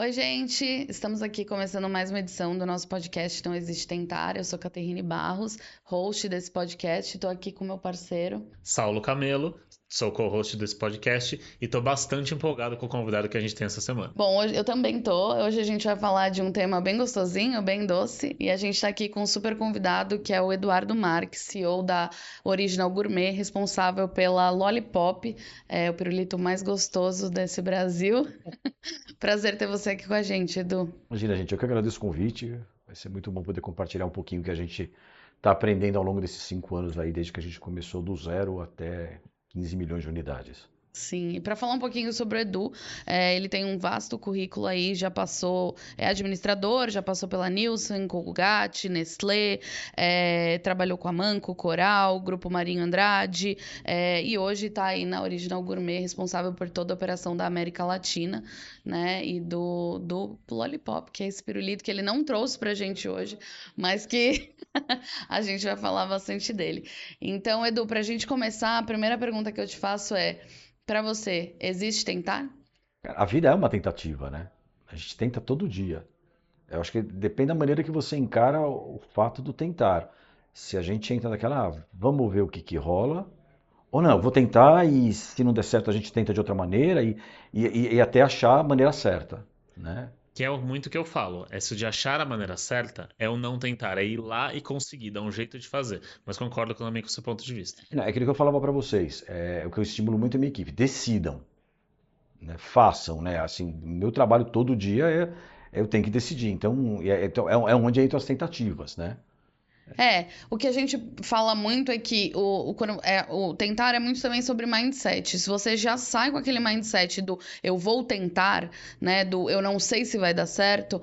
Oi, gente! Estamos aqui começando mais uma edição do nosso podcast Não Existe Tentar. Eu sou Caterine Barros, host desse podcast. Estou aqui com meu parceiro. Saulo Camelo, sou co-host desse podcast e tô bastante empolgado com o convidado que a gente tem essa semana. Bom, hoje eu também tô. Hoje a gente vai falar de um tema bem gostosinho, bem doce. E a gente está aqui com um super convidado que é o Eduardo Marques, CEO da Original Gourmet, responsável pela Lollipop, o pirulito mais gostoso desse Brasil. Prazer ter você aqui com a gente, Edu. Imagina, gente, eu que agradeço o convite. Vai ser muito bom poder compartilhar um pouquinho que a gente está aprendendo ao longo desses 5 anos aí, desde que a gente começou do zero até 15 milhões de unidades. Sim, e para falar um pouquinho sobre o Edu, ele tem um vasto currículo aí, já passou, é administrador, já passou pela Nielsen, Colgate, Nestlé, trabalhou com a Manco, Coral, Grupo Marinho Andrade, e hoje está aí na Original Gourmet, responsável por toda a operação da América Latina, né, e do Lollipop, que é esse pirulito que ele não trouxe pra gente hoje, mas que a gente vai falar bastante dele. Então, Edu, pra gente começar, a primeira pergunta que eu te faço é: pra você, existe tentar? A vida é uma tentativa, né? A gente tenta todo dia. Eu acho que depende da maneira que você encara o fato do tentar. Se a gente entra naquela, vamos ver o que rola, ou não, vou tentar e se não der certo a gente tenta de outra maneira e até achar a maneira certa, né? Que é muito o que eu falo. Essa de achar a maneira certa é o não tentar, é ir lá e conseguir, dar um jeito de fazer. Mas concordo também com o seu ponto de vista. Não, é aquilo que eu falava para vocês, é o que eu estimulo muito a minha equipe, decidam, né? Façam, né? Assim, meu trabalho todo dia eu tenho que decidir. Então é onde entram as tentativas, né? O que a gente fala muito é que o tentar é muito também sobre mindset. Se você já sai com aquele mindset do eu vou tentar, né, do eu não sei se vai dar certo,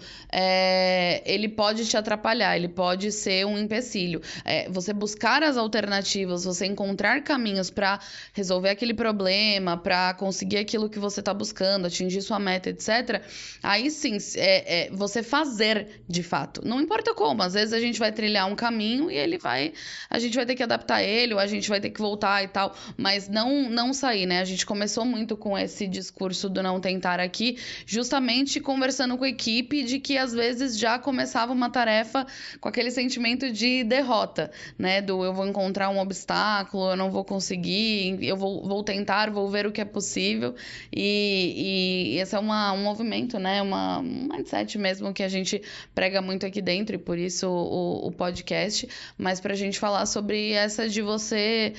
ele pode te atrapalhar, ele pode ser um empecilho. Você buscar as alternativas, você encontrar caminhos para resolver aquele problema, para conseguir aquilo que você está buscando, atingir sua meta, etc. Aí sim, você fazer de fato. Não importa como, às vezes a gente vai trilhar um caminho e a gente vai ter que adaptar ele, ou a gente vai ter que voltar e tal, mas não sair, né? A gente começou muito com esse discurso do não tentar aqui, justamente conversando com a equipe de que às vezes já começava uma tarefa com aquele sentimento de derrota, né? Do eu vou encontrar um obstáculo, eu não vou conseguir, eu vou tentar, vou ver o que é possível, e esse é um movimento, né? Um mindset mesmo que a gente prega muito aqui dentro, e por isso o podcast, mas para a gente falar sobre essa de você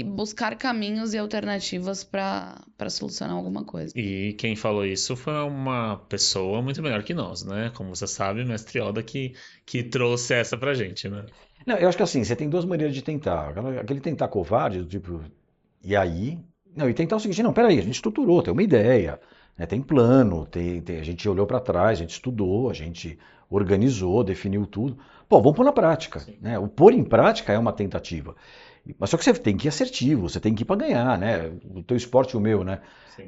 buscar caminhos e alternativas para solucionar alguma coisa. E quem falou isso foi uma pessoa muito melhor que nós, né? Como você sabe, mestre Yoda que trouxe essa pra gente, né? Não, eu acho que assim, você tem duas maneiras de tentar. Aquele tentar covarde, do tipo, e aí? Não, e tentar o seguinte, não, peraí, a gente estruturou, tem uma ideia, né, tem plano, a gente olhou para trás, a gente estudou, a gente organizou, definiu tudo. Pô, vamos pôr na prática, Sim. né? O pôr em prática é uma tentativa. Mas só que você tem que ir assertivo, você tem que ir para ganhar, né? O teu esporte e o meu, né? Sim.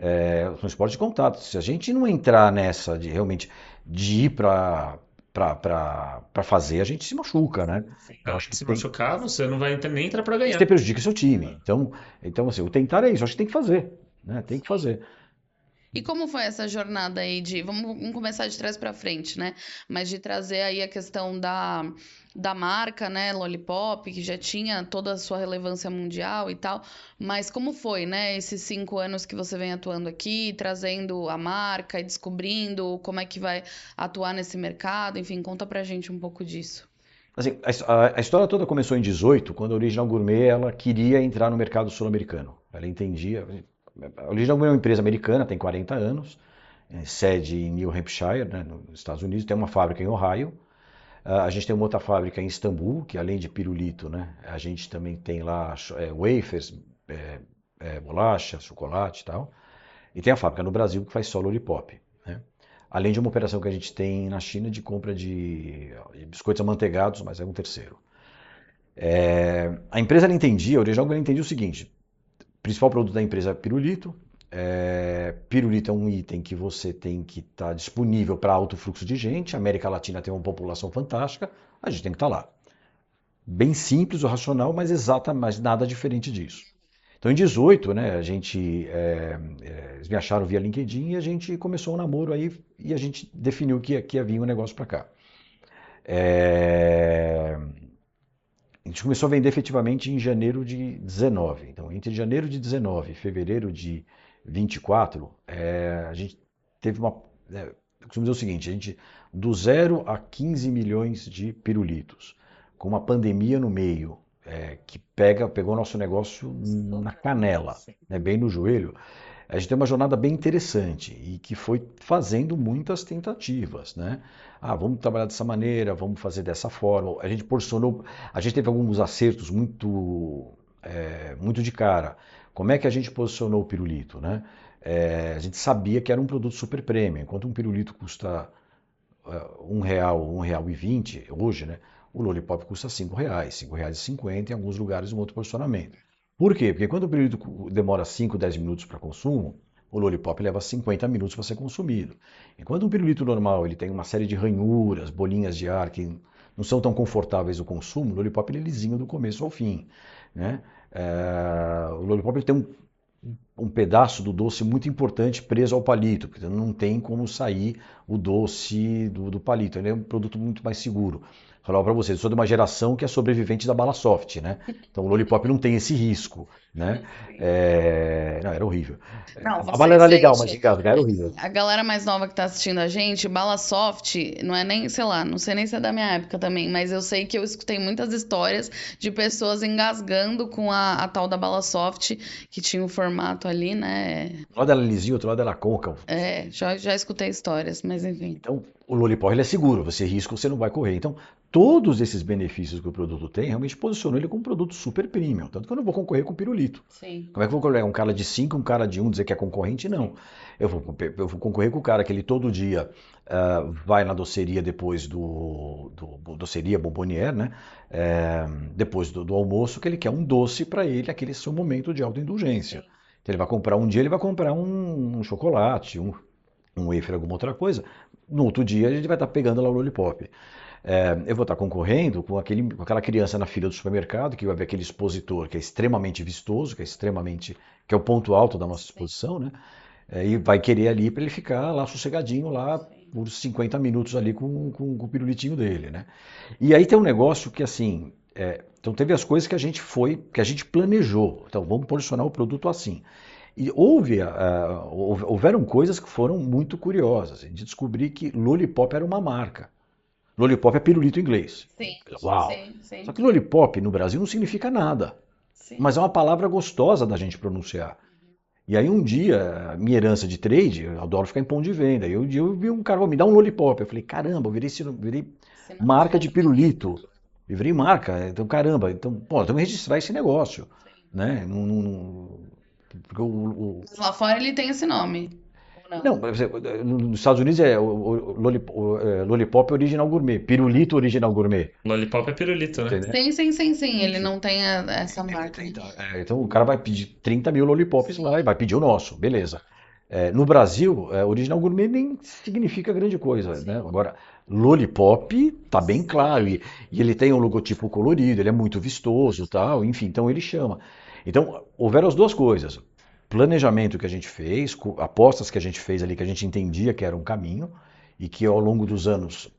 São esportes de contato. Se a gente não entrar nessa de realmente de ir para fazer, a gente se machuca, né? Sim. Eu Além acho de que se tem. machucar, você não vai nem entrar pra Você ganhar. prejudica seu time. Ah, Então assim, o tentar é isso. Acho que tem que fazer, né? Tem que sim. fazer. E como foi essa jornada aí vamos começar de trás para frente, né? Mas de trazer aí a questão da marca, né, Lollipop, que já tinha toda a sua relevância mundial e tal. Mas como foi, né, esses 5 anos que você vem atuando aqui, trazendo a marca e descobrindo como é que vai atuar nesse mercado? Enfim, conta pra gente um pouco disso. Assim, a história toda começou em 18, quando a Original Gourmet ela queria entrar no mercado sul-americano. Ela entendia. A Original Gourmet é uma empresa americana, tem 40 anos, sede em New Hampshire, né, nos Estados Unidos, tem uma fábrica em Ohio. A gente tem uma outra fábrica em Istambul, que além de pirulito, né, a gente também tem lá wafers, bolacha, chocolate e tal. E tem a fábrica no Brasil que faz só lollipop, né? Além de uma operação que a gente tem na China de compra de biscoitos amanteigados, mas é um terceiro. A empresa ela entendia, a Original ela entendia o seguinte: o principal produto da empresa é pirulito. Pirulito é um item que você tem que estar disponível para alto fluxo de gente. A América Latina tem uma população fantástica, a gente tem que estar lá. Bem simples o racional, mas exata, mas nada diferente disso. Então, em 18, né, eles me acharam via LinkedIn e a gente começou um namoro aí e a gente definiu que ia vir um negócio para cá. É, A gente começou a vender efetivamente em janeiro de 19. Então, entre janeiro de 19 e fevereiro de 24, a gente teve uma. Eu costumo dizer o seguinte: a gente, do 0 a 15 milhões de pirulitos, com uma pandemia no meio, que pegou nosso negócio na canela, né, bem no joelho. A gente tem uma jornada bem interessante e que foi fazendo muitas tentativas, né? Vamos trabalhar dessa maneira, vamos fazer dessa forma. A gente porcionou, a gente teve alguns acertos muito de cara. Como é que a gente posicionou o pirulito, né? A gente sabia que era um produto super premium. Enquanto um pirulito custa R$ 1,20 hoje, né? O Lollipop custa R$ 5, R$ 5,50, em alguns lugares um outro posicionamento. Por quê? Porque quando o pirulito demora 5, 10 minutos para consumo, o Lollipop leva 50 minutos para ser consumido. Enquanto um pirulito normal ele tem uma série de ranhuras, bolinhas de ar que não são tão confortáveis no consumo, o Lollipop ele é lisinho do começo ao fim, né? O Lollipop ele tem um pedaço do doce muito importante preso ao palito, porque não tem como sair o doce do palito. Ele é um produto muito mais seguro. Falava para vocês, eu sou de uma geração que é sobrevivente da bala soft, né? Então o Lollipop não tem esse risco, né? Não, era horrível. Não, A bala era legal, mas gente, era horrível. a galera mais nova que tá assistindo a gente, bala soft, não é nem, sei lá, não sei nem se é da minha época também, mas eu sei que eu escutei muitas histórias de pessoas engasgando com a tal da bala soft, que tinha o formato ali, né? Um lado era lisinho, outro lado era côncavo. Já escutei histórias, mas enfim. Então, o Lollipop ele é seguro, você risca, você não vai correr. Então, todos esses benefícios que o produto tem, realmente posicionam ele como um produto super premium. Tanto que eu não vou concorrer com o pirulito. Sim. Como é que eu vou concorrer? Um cara de 5, um cara de 1, dizer que é concorrente? Não. Eu vou concorrer com o cara que ele todo dia vai na doceria depois do doceria Bombonier, né? Depois do almoço, que ele quer um doce para ele, aquele seu momento de autoindulgência. Então, ele vai comprar um dia, ele vai comprar um chocolate, um wafer, alguma outra coisa. No outro dia, a gente vai estar pegando lá o Lollipop. Eu vou estar concorrendo com aquela criança na fila do supermercado que vai ver aquele expositor que é extremamente vistoso, que é o ponto alto da nossa exposição, né? E vai querer ali para ele ficar lá sossegadinho lá por 50 minutos ali com o pirulitinho dele, né? E aí tem um negócio que assim, então teve as coisas que a gente planejou. Então vamos posicionar o produto assim. E houveram coisas que foram muito curiosas. A gente descobriu que Lollipop era uma marca. Lollipop é pirulito em inglês. Sim. Uau! Sim. Só que Lollipop no Brasil não significa nada. Sim. Mas é uma palavra gostosa da gente pronunciar. E aí um dia, minha herança de trade, eu adoro ficar em ponto de venda. E um dia eu vi um cara, me dá um Lollipop. Eu falei, caramba, eu virei marca de pirulito. Eu virei marca. Então, caramba, então, temos que registrar esse negócio. Né? Porque Mas lá fora ele tem esse nome. Não, nos Estados Unidos é o Lollipop Original Gourmet, Pirulito Original Gourmet. Lollipop é pirulito, né? Sim. Ele não tem essa marca. Então o cara vai pedir 30 mil Lollipops lá e vai pedir o nosso, beleza. No Brasil, Original Gourmet nem significa grande coisa, né? Agora, Lollipop tá bem claro e ele tem um logotipo colorido, ele é muito vistoso, tal, enfim, então ele chama. Então, houveram as duas coisas. Planejamento que a gente fez, apostas que a gente fez ali que a gente entendia que era um caminho e que ao longo dos anos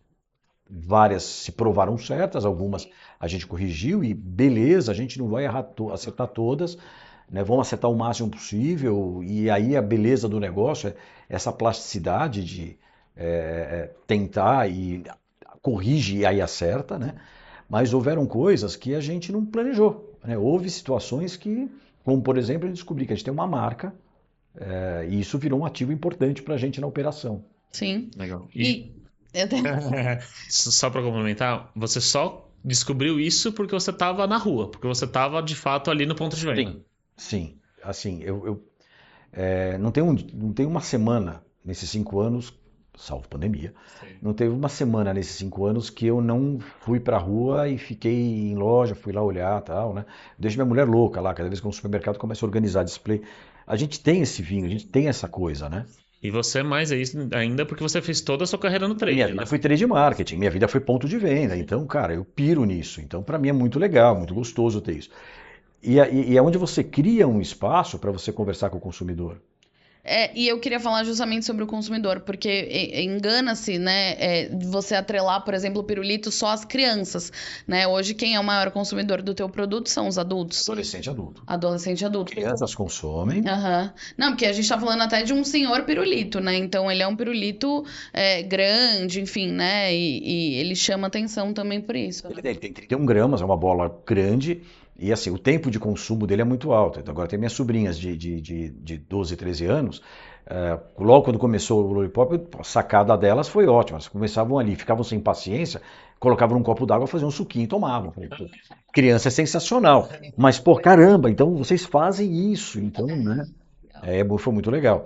várias se provaram certas, algumas a gente corrigiu e beleza, a gente não vai acertar todas, né? Vamos acertar o máximo possível e aí a beleza do negócio é essa plasticidade de tentar e corrige e aí acerta, né? Mas houveram coisas que a gente não planejou, né? Houve situações que, como por exemplo, a gente descobriu que a gente tem uma marca e isso virou um ativo importante para a gente na operação. Sim. Legal. Só para complementar, você só descobriu isso porque você estava na rua, porque você estava de fato ali no ponto de venda. Sim. Assim, não tem uma semana nesses 5 anos, salvo pandemia, não teve uma semana nesses 5 anos que eu não fui pra rua e fiquei em loja, fui lá olhar e tal, né? Deixo minha mulher louca lá, cada vez que eu vou no supermercado começa a organizar display. A gente tem esse vinho, a gente tem essa coisa, né? E você mais ainda porque você fez toda a sua carreira no trade. Minha vida foi trade marketing, minha vida foi ponto de venda. Então, cara, eu piro nisso. Então, para mim é muito legal, muito gostoso ter isso. e é onde você cria um espaço para você conversar com o consumidor. E eu queria falar justamente sobre o consumidor, porque engana-se, né, você atrelar, por exemplo, o pirulito só às crianças, né? Hoje quem é o maior consumidor do teu produto são os adultos. Adolescente e adulto. Adolescente e adulto. Crianças consomem. Aham. Não, porque a gente tá falando até de um senhor pirulito, né? Então ele é um pirulito grande, enfim, né? E ele chama atenção também por isso. Ele tem 31 gramas, é uma bola grande, e assim, o tempo de consumo dele é muito alto. Então, agora tem minhas sobrinhas de 12, 13 anos, logo quando começou o Lollipop, a sacada delas foi ótima. Elas começavam ali, ficavam sem paciência, colocavam num copo d'água, faziam um suquinho e tomavam. Falei, pô, criança é sensacional, mas pô, caramba, então vocês fazem isso, então, né? Foi muito legal.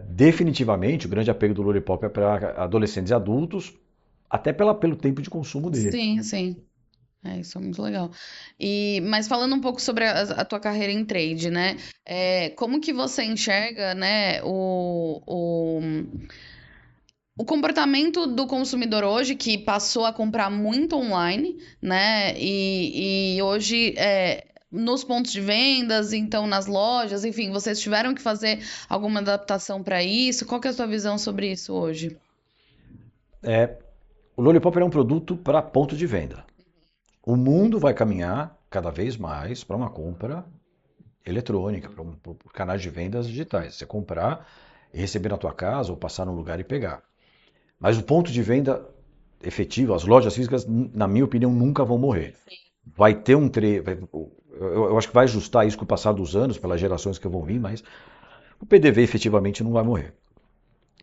Definitivamente, o grande apego do Lollipop é para adolescentes e adultos, até pelo tempo de consumo dele. Sim, sim. Isso é muito legal. Mas falando um pouco sobre a tua carreira em trade, né? Como que você enxerga, né, o comportamento do consumidor hoje, que passou a comprar muito online, né? E hoje, nos pontos de vendas, então nas lojas, enfim, vocês tiveram que fazer alguma adaptação para isso? Qual que é a sua visão sobre isso hoje? O Lollipop é um produto para ponto de venda. O mundo vai caminhar cada vez mais para uma compra eletrônica, para canais de vendas digitais. Você comprar e receber na tua casa ou passar num lugar e pegar. Mas o ponto de venda efetivo, as lojas físicas, na minha opinião, nunca vão morrer. Vai ter eu acho que vai ajustar isso com o passar dos anos, pelas gerações que vão vir, mas o PDV efetivamente não vai morrer.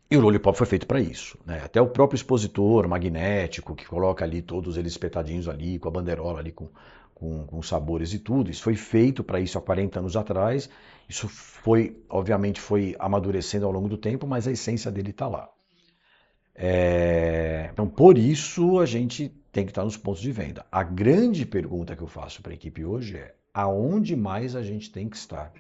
E o Lollipop foi feito para isso, né? Até o próprio expositor magnético, que coloca ali todos eles espetadinhos ali, com a banderola ali, com sabores e tudo, isso foi feito para isso há 40 anos atrás. Isso obviamente foi amadurecendo ao longo do tempo, mas a essência dele está lá. Então, por isso, a gente tem que estar nos pontos de venda. A grande pergunta que eu faço para a equipe hoje é: aonde mais a gente tem que estar?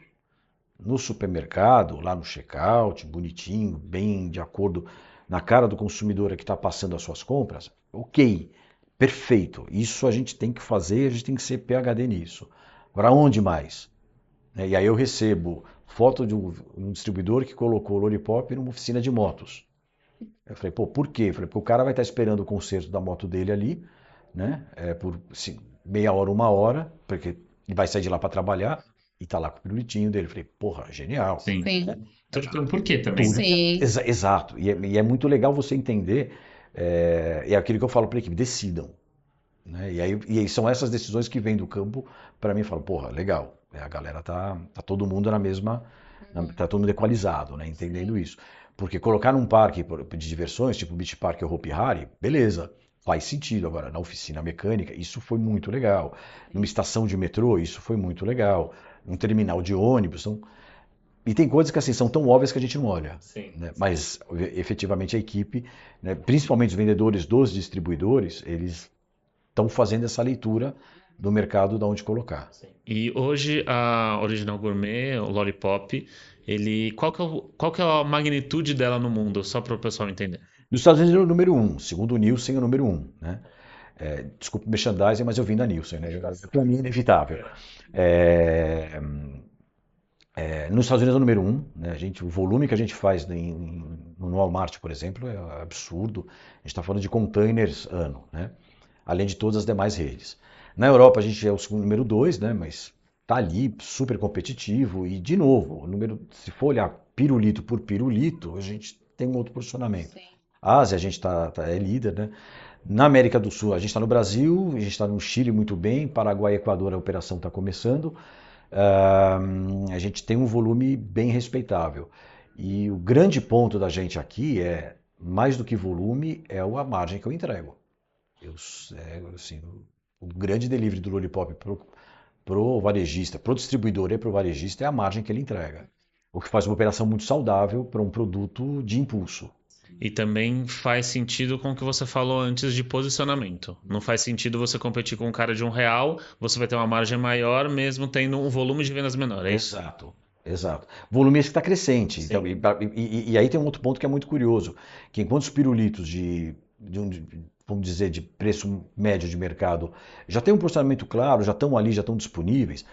No supermercado, lá no checkout, bonitinho, bem de acordo na cara do consumidor que está passando as suas compras? Ok, perfeito. Isso a gente tem que fazer, a gente tem que ser PhD nisso. Agora, onde mais? E aí eu recebo foto de um distribuidor que colocou o Lollipop numa oficina de motos. Eu falei, pô, por quê? Eu falei, porque o cara vai estar esperando o conserto da moto dele ali, né? Por meia hora, uma hora, porque ele vai sair de lá para trabalhar e tá lá com o pirulitinho dele. Eu falei, porra, genial. Sim. Sim. Tudo tem um porquê também, né? Sim. Exato. E é muito legal você entender, é aquilo que eu falo para a equipe, decidam. Né? E aí são essas decisões que vêm do campo para mim e falam, porra, legal. A galera tá todo mundo na mesma, tá todo mundo equalizado, né? Entendendo isso. Porque colocar num parque de diversões, tipo Beach Park ou Hopi Hari, beleza, faz sentido. Agora, na oficina mecânica, isso foi muito legal. Numa estação de metrô, isso foi muito legal. Num terminal de ônibus. E tem coisas que assim, são tão óbvias que a gente não olha. Sim. Né? Mas, efetivamente, a equipe, né, principalmente os vendedores dos distribuidores, eles estão fazendo essa leitura do mercado de onde colocar. E hoje a Original Gourmet, o Lollipop, qual que é a magnitude dela no mundo, só para o pessoal entender? Nos Estados Unidos é o número 1, segundo o Nielsen é o número 1. Né? Desculpa o merchandising, mas eu vim da Nielsen, né? Para mim é inevitável. Nos Estados Unidos é o número 1, né? O volume que a gente faz no Walmart, por exemplo, é absurdo. A gente está falando de containers ano, né? Além de todas as demais redes. Na Europa a gente é o segundo número 2, né? Mas tá ali super competitivo e, de novo, se for olhar pirulito por pirulito, a gente tem um outro posicionamento. Sim. A Ásia a gente é líder, né? Na América do Sul a gente está no Brasil, a gente está no Chile muito bem, Paraguai e Equador a operação está começando. A gente tem um volume bem respeitável. E o grande ponto da gente aqui mais do que volume, é a margem que eu entrego. O grande delivery do Lollipop pro varejista, pro distribuidor e pro varejista é a margem que ele entrega. O que faz uma operação muito saudável para um produto de impulso. E também faz sentido com o que você falou antes de posicionamento. Não faz sentido você competir com um cara de R$1, você vai ter uma margem maior, mesmo tendo um volume de vendas menor, é isso? Exato. Volume esse que está crescente. Então, e aí tem um outro ponto que é muito curioso, que enquanto os pirulitos vamos dizer, de preço médio de mercado já tem um posicionamento claro, já estão ali, já estão disponíveis,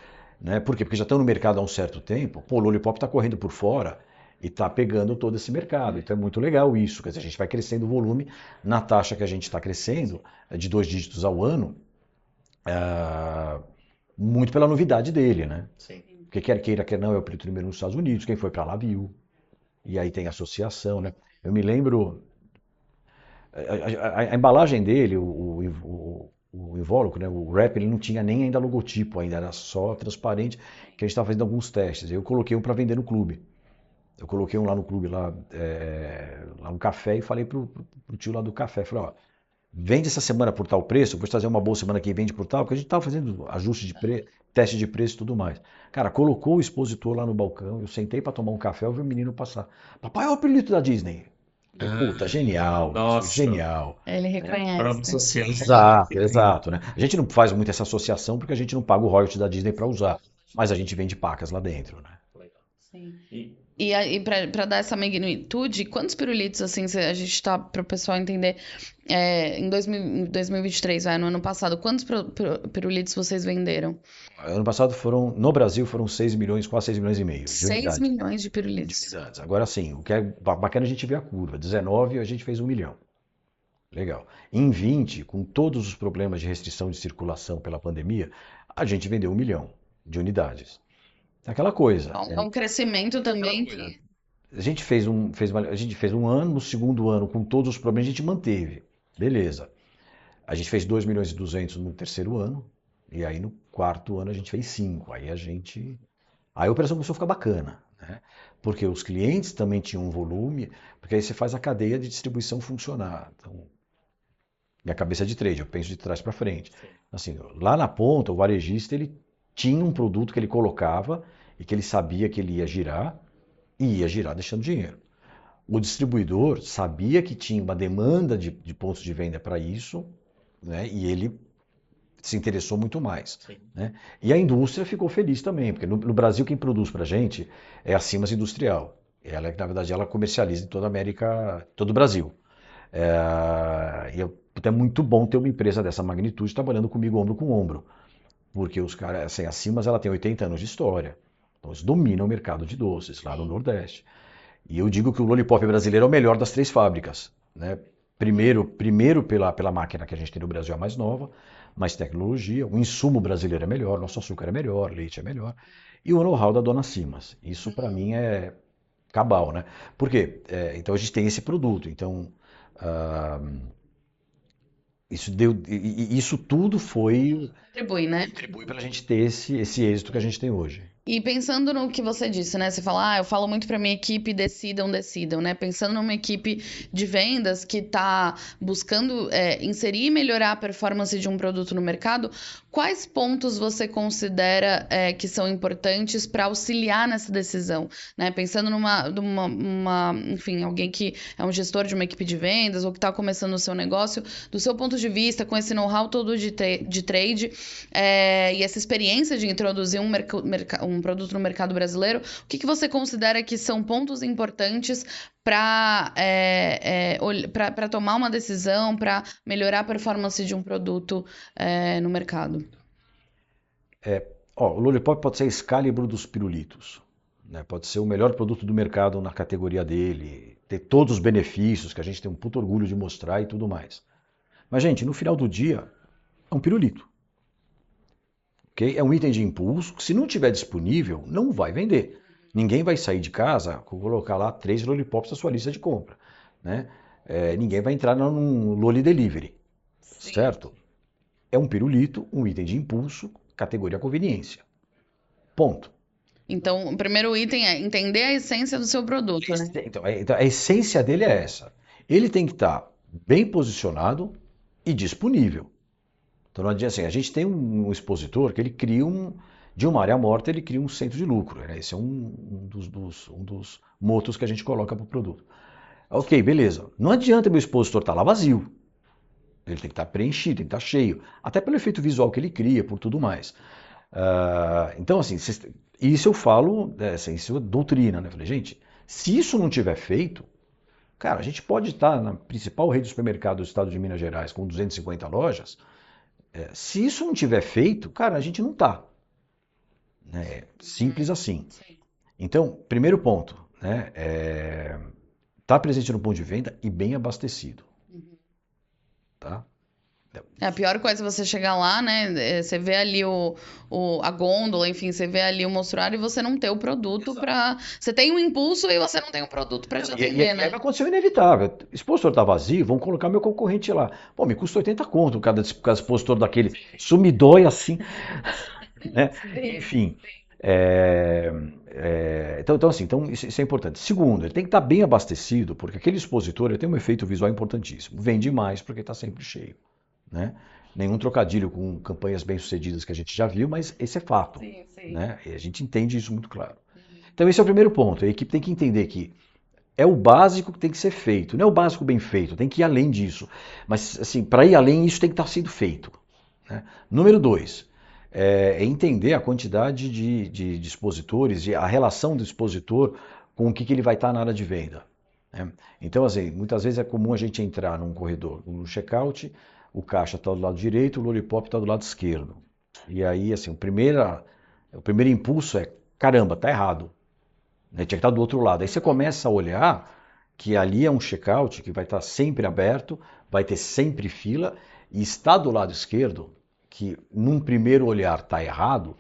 né? Por quê? Porque já estão no mercado há um certo tempo. Pô, o Lollipop está correndo por fora e está pegando todo esse mercado. Então é muito legal isso. Quer dizer, a gente vai crescendo o volume na taxa que a gente está crescendo, de 2 dígitos ao ano, ah, muito pela novidade dele, né? Sim. Porque quer queira, quer não, é o pirulito número 1 nos Estados Unidos. Quem foi para lá viu. E aí tem associação, né? Eu me lembro, a embalagem dele, o invólucro, né? O wrap, ele não tinha nem ainda logotipo ainda, era só transparente, que a gente estava fazendo alguns testes. Eu coloquei um para vender no clube. Eu coloquei um lá no clube, lá no café, e falei pro tio lá do café, falei, ó, vende essa semana por tal preço, vou te trazer uma boa semana que vende por tal, porque a gente estava fazendo ajuste de preço, teste de preço e tudo mais. Cara, colocou o expositor lá no balcão, eu sentei para tomar um café, eu vi o menino passar. Papai, olha o pirulito da Disney. Puta, genial, Nossa, genial. Ele prova reconhece. social. Exato, exato, né? A gente não faz muito essa associação porque a gente não paga o royalty da Disney para usar, mas a gente vende pacas lá dentro, né? Sim. E- E para dar essa magnitude, quantos pirulitos, assim, a gente tá, para o pessoal entender, em 2023, no ano passado, quantos pirulitos vocês venderam? Ano passado no Brasil foram 6 milhões, quase 6 milhões e meio de 6 unidades. milhões de De pirulitos. unidades. Agora sim, o que é bacana a gente ver a curva. 19 a gente fez 1 milhão. Legal. Em 20, com todos os problemas de restrição de circulação pela pandemia, a gente vendeu 1 milhão de unidades. Aquela coisa. É um crescimento também que... A gente fez um ano, no segundo ano, com todos os problemas, a gente manteve. Beleza. A gente fez 2 milhões e 200 no terceiro ano, e aí no quarto ano a gente fez 5. Aí a operação começou a ficar bacana, né? Porque os clientes também tinham um volume, porque aí você faz a cadeia de distribuição funcionar. Então, minha cabeça de trade, eu penso de trás para frente. Assim, lá na ponta, o varejista ele tinha um produto que ele colocava e que ele sabia que ele ia girar e ia girar deixando dinheiro. O distribuidor sabia que tinha uma demanda de pontos de venda para isso, né? E ele se interessou muito mais, né? E a indústria ficou feliz também, porque no Brasil quem produz para a gente é a Simas Industrial. Ela, na verdade, ela comercializa em toda a América, todo o Brasil. É muito bom ter uma empresa dessa magnitude trabalhando comigo ombro com ombro, porque os caras, assim, a Simas ela tem 80 anos de história, então eles dominam o mercado de doces lá no Nordeste. E eu digo que o Lollipop brasileiro é o melhor das 3 fábricas, né? Primeiro pela máquina que a gente tem no Brasil, é a mais nova, mais tecnologia, o insumo brasileiro é melhor, nosso açúcar é melhor, leite é melhor, e o know-how da dona Simas. Isso para mim é cabal, né? Por quê? Então a gente tem esse produto, então ah, isso tudo Contribui, né? contribui para a gente ter esse êxito que a gente tem hoje. E pensando no que você disse, né? Você fala, eu falo muito para minha equipe, decidam, né? Pensando numa equipe de vendas que está buscando inserir e melhorar a performance de um produto no mercado, quais pontos você considera que são importantes para auxiliar nessa decisão, né? Pensando enfim, alguém que é um gestor de uma equipe de vendas ou que está começando o seu negócio, do seu ponto de vista, com esse know-how todo de trade e essa experiência de introduzir um produto no mercado brasileiro, o que você considera que são pontos importantes para tomar uma decisão, para melhorar a performance de um produto no mercado? O Lollipop pode ser a Excalibur dos pirulitos, né? Pode ser o melhor produto do mercado na categoria dele, ter todos os benefícios que a gente tem um puto orgulho de mostrar e tudo mais. Mas, gente, no final do dia, é um pirulito. Okay? É um item de impulso que, se não tiver disponível, não vai vender. Ninguém vai sair de casa com colocar lá 3 lollipops na sua lista de compra, né? Ninguém vai entrar num Lolli Delivery, certo? É um pirulito, um item de impulso, categoria conveniência. Ponto. Então, o primeiro item é entender a essência do seu produto, né? Então, a essência dele é essa. Ele tem que estar bem posicionado e disponível. Então não adianta assim, a gente tem um expositor que ele cria de uma área morta, ele cria um centro de lucro, né? Esse é um dos motos que a gente coloca para o produto. Ok, beleza. Não adianta meu expositor estar lá vazio. Ele tem que estar preenchido, tem que estar cheio. Até pelo efeito visual que ele cria, por tudo mais. Então, assim, isso eu falo, isso é doutrina, né? Eu falei, gente, se isso não tiver feito, cara, a gente pode estar na principal rede de supermercado do estado de Minas Gerais, com 250 lojas. Se isso não tiver feito, cara, a gente não tá. né? Simples assim. Sim. Então, primeiro ponto, né? Tá presente no ponto de venda e bem abastecido, tá? É a pior coisa é você chegar lá, né? Você vê ali a gôndola, enfim, você vê ali o mostruário e você não ter o produto para. Você tem um impulso e você não tem o produto para te E atender, aí vai né? acontecer o inevitável. Expositor está vazio, vão colocar meu concorrente lá. Pô, me custa 80 conto cada expositor daquele. Isso me dói assim, né? Enfim. Então, assim, isso é importante. Segundo, ele tem que estar bem abastecido, porque aquele expositor ele tem um efeito visual importantíssimo. Vende mais porque está sempre cheio, né? Nenhum trocadilho com campanhas bem-sucedidas que a gente já viu, mas esse é fato, Sim, sim. né? E a gente entende isso muito claro. Então, esse é o primeiro ponto. A equipe tem que entender que é o básico que tem que ser feito, não é o básico bem feito, tem que ir além disso. Mas, assim, para ir além, isso tem que estar sendo feito, né? Número 2, é entender a quantidade de expositores e a relação do expositor com o que ele vai estar na área de venda, né? Então, assim, muitas vezes é comum a gente entrar num corredor, no checkout, o caixa está do lado direito, o lollipop está do lado esquerdo. E aí, assim, o primeiro impulso é, caramba, tá errado, né? Tinha que estar do outro lado. Aí você começa a olhar que ali é um checkout que vai estar sempre aberto, vai ter sempre fila, e está do lado esquerdo, que num primeiro olhar está errado,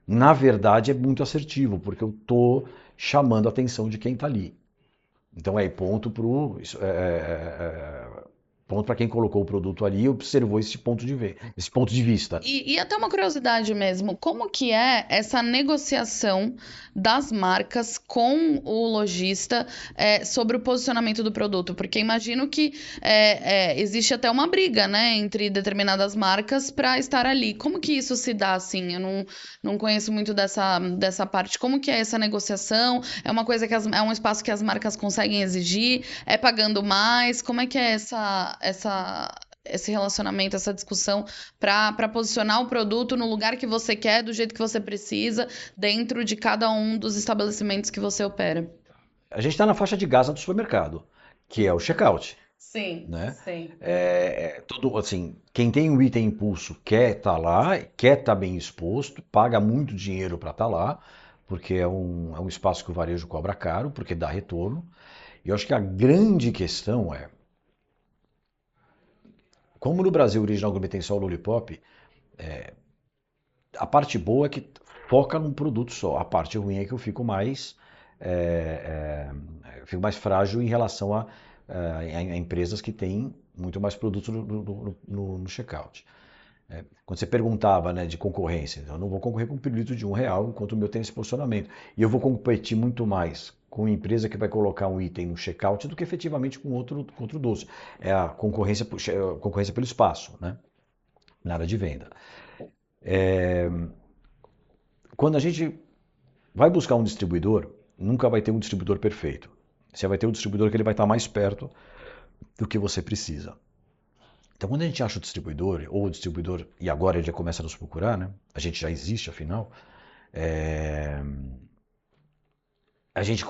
na verdade é muito assertivo, porque eu estou chamando a atenção de quem está ali. Então é ponto para quem colocou o produto ali e observou esse ponto de vista. E até uma curiosidade mesmo, como que é essa negociação das marcas com o lojista sobre o posicionamento do produto? Porque imagino que existe até uma briga, né, entre determinadas marcas para estar ali. Como que isso se dá, assim? Eu não conheço muito dessa parte. Como que é essa negociação? É uma coisa que é um espaço que as marcas conseguem exigir? É pagando mais? Como é que é esse relacionamento, essa discussão para posicionar o produto no lugar que você quer, do jeito que você precisa, dentro de cada um dos estabelecimentos que você opera? A gente está na faixa de Gaza do supermercado, que é o checkout, Sim, né? sim. Tudo assim, quem tem um item impulso quer estar lá, quer estar bem exposto, paga muito dinheiro para estar lá, porque é um espaço que o varejo cobra caro, porque dá retorno. E eu acho que a grande questão é, como no Brasil o Original Gourmet tem só o Lollipop, a parte boa é que foca num produto só. A parte ruim é que eu fico mais frágil em relação a empresas que têm muito mais produtos no checkout. Quando você perguntava, né, de concorrência, eu não vou concorrer com um pirulito de R$ 1 enquanto o meu tem esse posicionamento. E eu vou competir muito mais com uma empresa que vai colocar um item no checkout do que efetivamente com outro doce. É a concorrência pelo espaço, né, na área de venda. Quando a gente vai buscar um distribuidor, nunca vai ter um distribuidor perfeito. Você vai ter um distribuidor que ele vai estar mais perto do que você precisa. Então, quando a gente acha o distribuidor, ou o distribuidor, e agora ele já começa a nos procurar, né? A gente já existe, afinal, é, a gente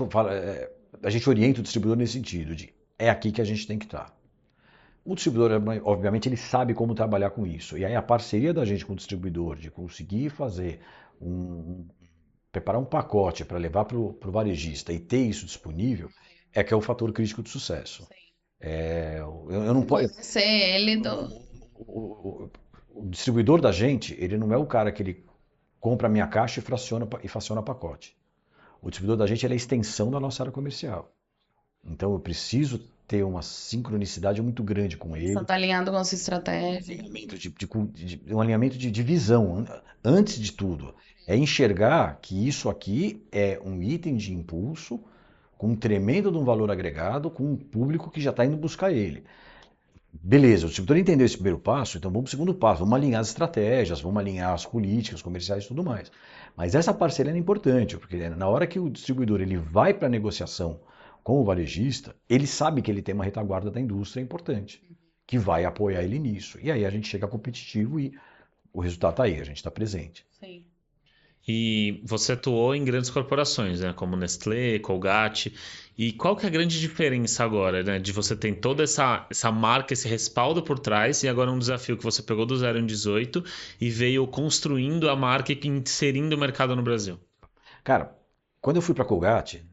orienta o distribuidor nesse sentido, de é aqui que a gente tem que estar. O distribuidor, obviamente, ele sabe como trabalhar com isso. E aí a parceria da gente com o distribuidor, de conseguir preparar um pacote para levar para o varejista e ter isso disponível, é que é o fator crítico de sucesso. Eu não posso. Ser ele O distribuidor da gente, ele não é o cara que ele compra a minha caixa e fraciona pacote. O distribuidor da gente ele é a extensão da nossa área comercial. Então eu preciso ter uma sincronicidade muito grande com Só ele, tá alinhado com a sua estratégia. um alinhamento de visão, antes de tudo. É enxergar que isso aqui é um item de impulso com um tremendo de um valor agregado, com um público que já está indo buscar ele. Beleza, o distribuidor entendeu esse primeiro passo, então vamos para o segundo passo, vamos alinhar as estratégias, vamos alinhar as políticas comerciais e tudo mais. Mas essa parceria é importante, porque na hora que o distribuidor ele vai para a negociação com o varejista, ele sabe que ele tem uma retaguarda da indústria importante, que vai apoiar ele nisso. E aí a gente chega competitivo e o resultado está aí, a gente está presente. Sim. E você atuou em grandes corporações, né, como Nestlé, Colgate. E qual que é a grande diferença agora, né, de você ter toda essa marca, esse respaldo por trás, e agora um desafio que você pegou do zero em 18 e veio construindo a marca e inserindo o mercado no Brasil? Cara, quando eu fui para Colgate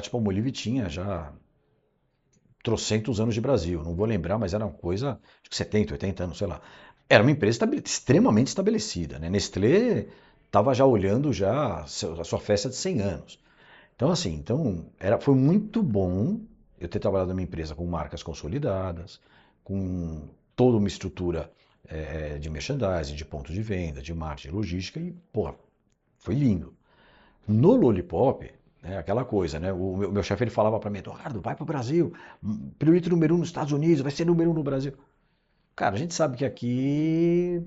Palmolive tinha já trocentos anos de Brasil, não vou lembrar, mas era uma coisa, acho que 70, 80 anos, sei lá. Era uma empresa extremamente estabelecida, né? Nestlé estava já olhando já a sua festa de 100 anos. Então, assim, foi muito bom eu ter trabalhado numa empresa com marcas consolidadas, com toda uma estrutura de merchandising, de ponto de venda, de marketing, logística, e, porra, foi lindo. No Lollipop, né, aquela coisa, né? O meu chefe ele falava para mim, Eduardo, vai para o Brasil, pirulito número 1 nos Estados Unidos, vai ser número 1 no Brasil. Cara, a gente sabe que aqui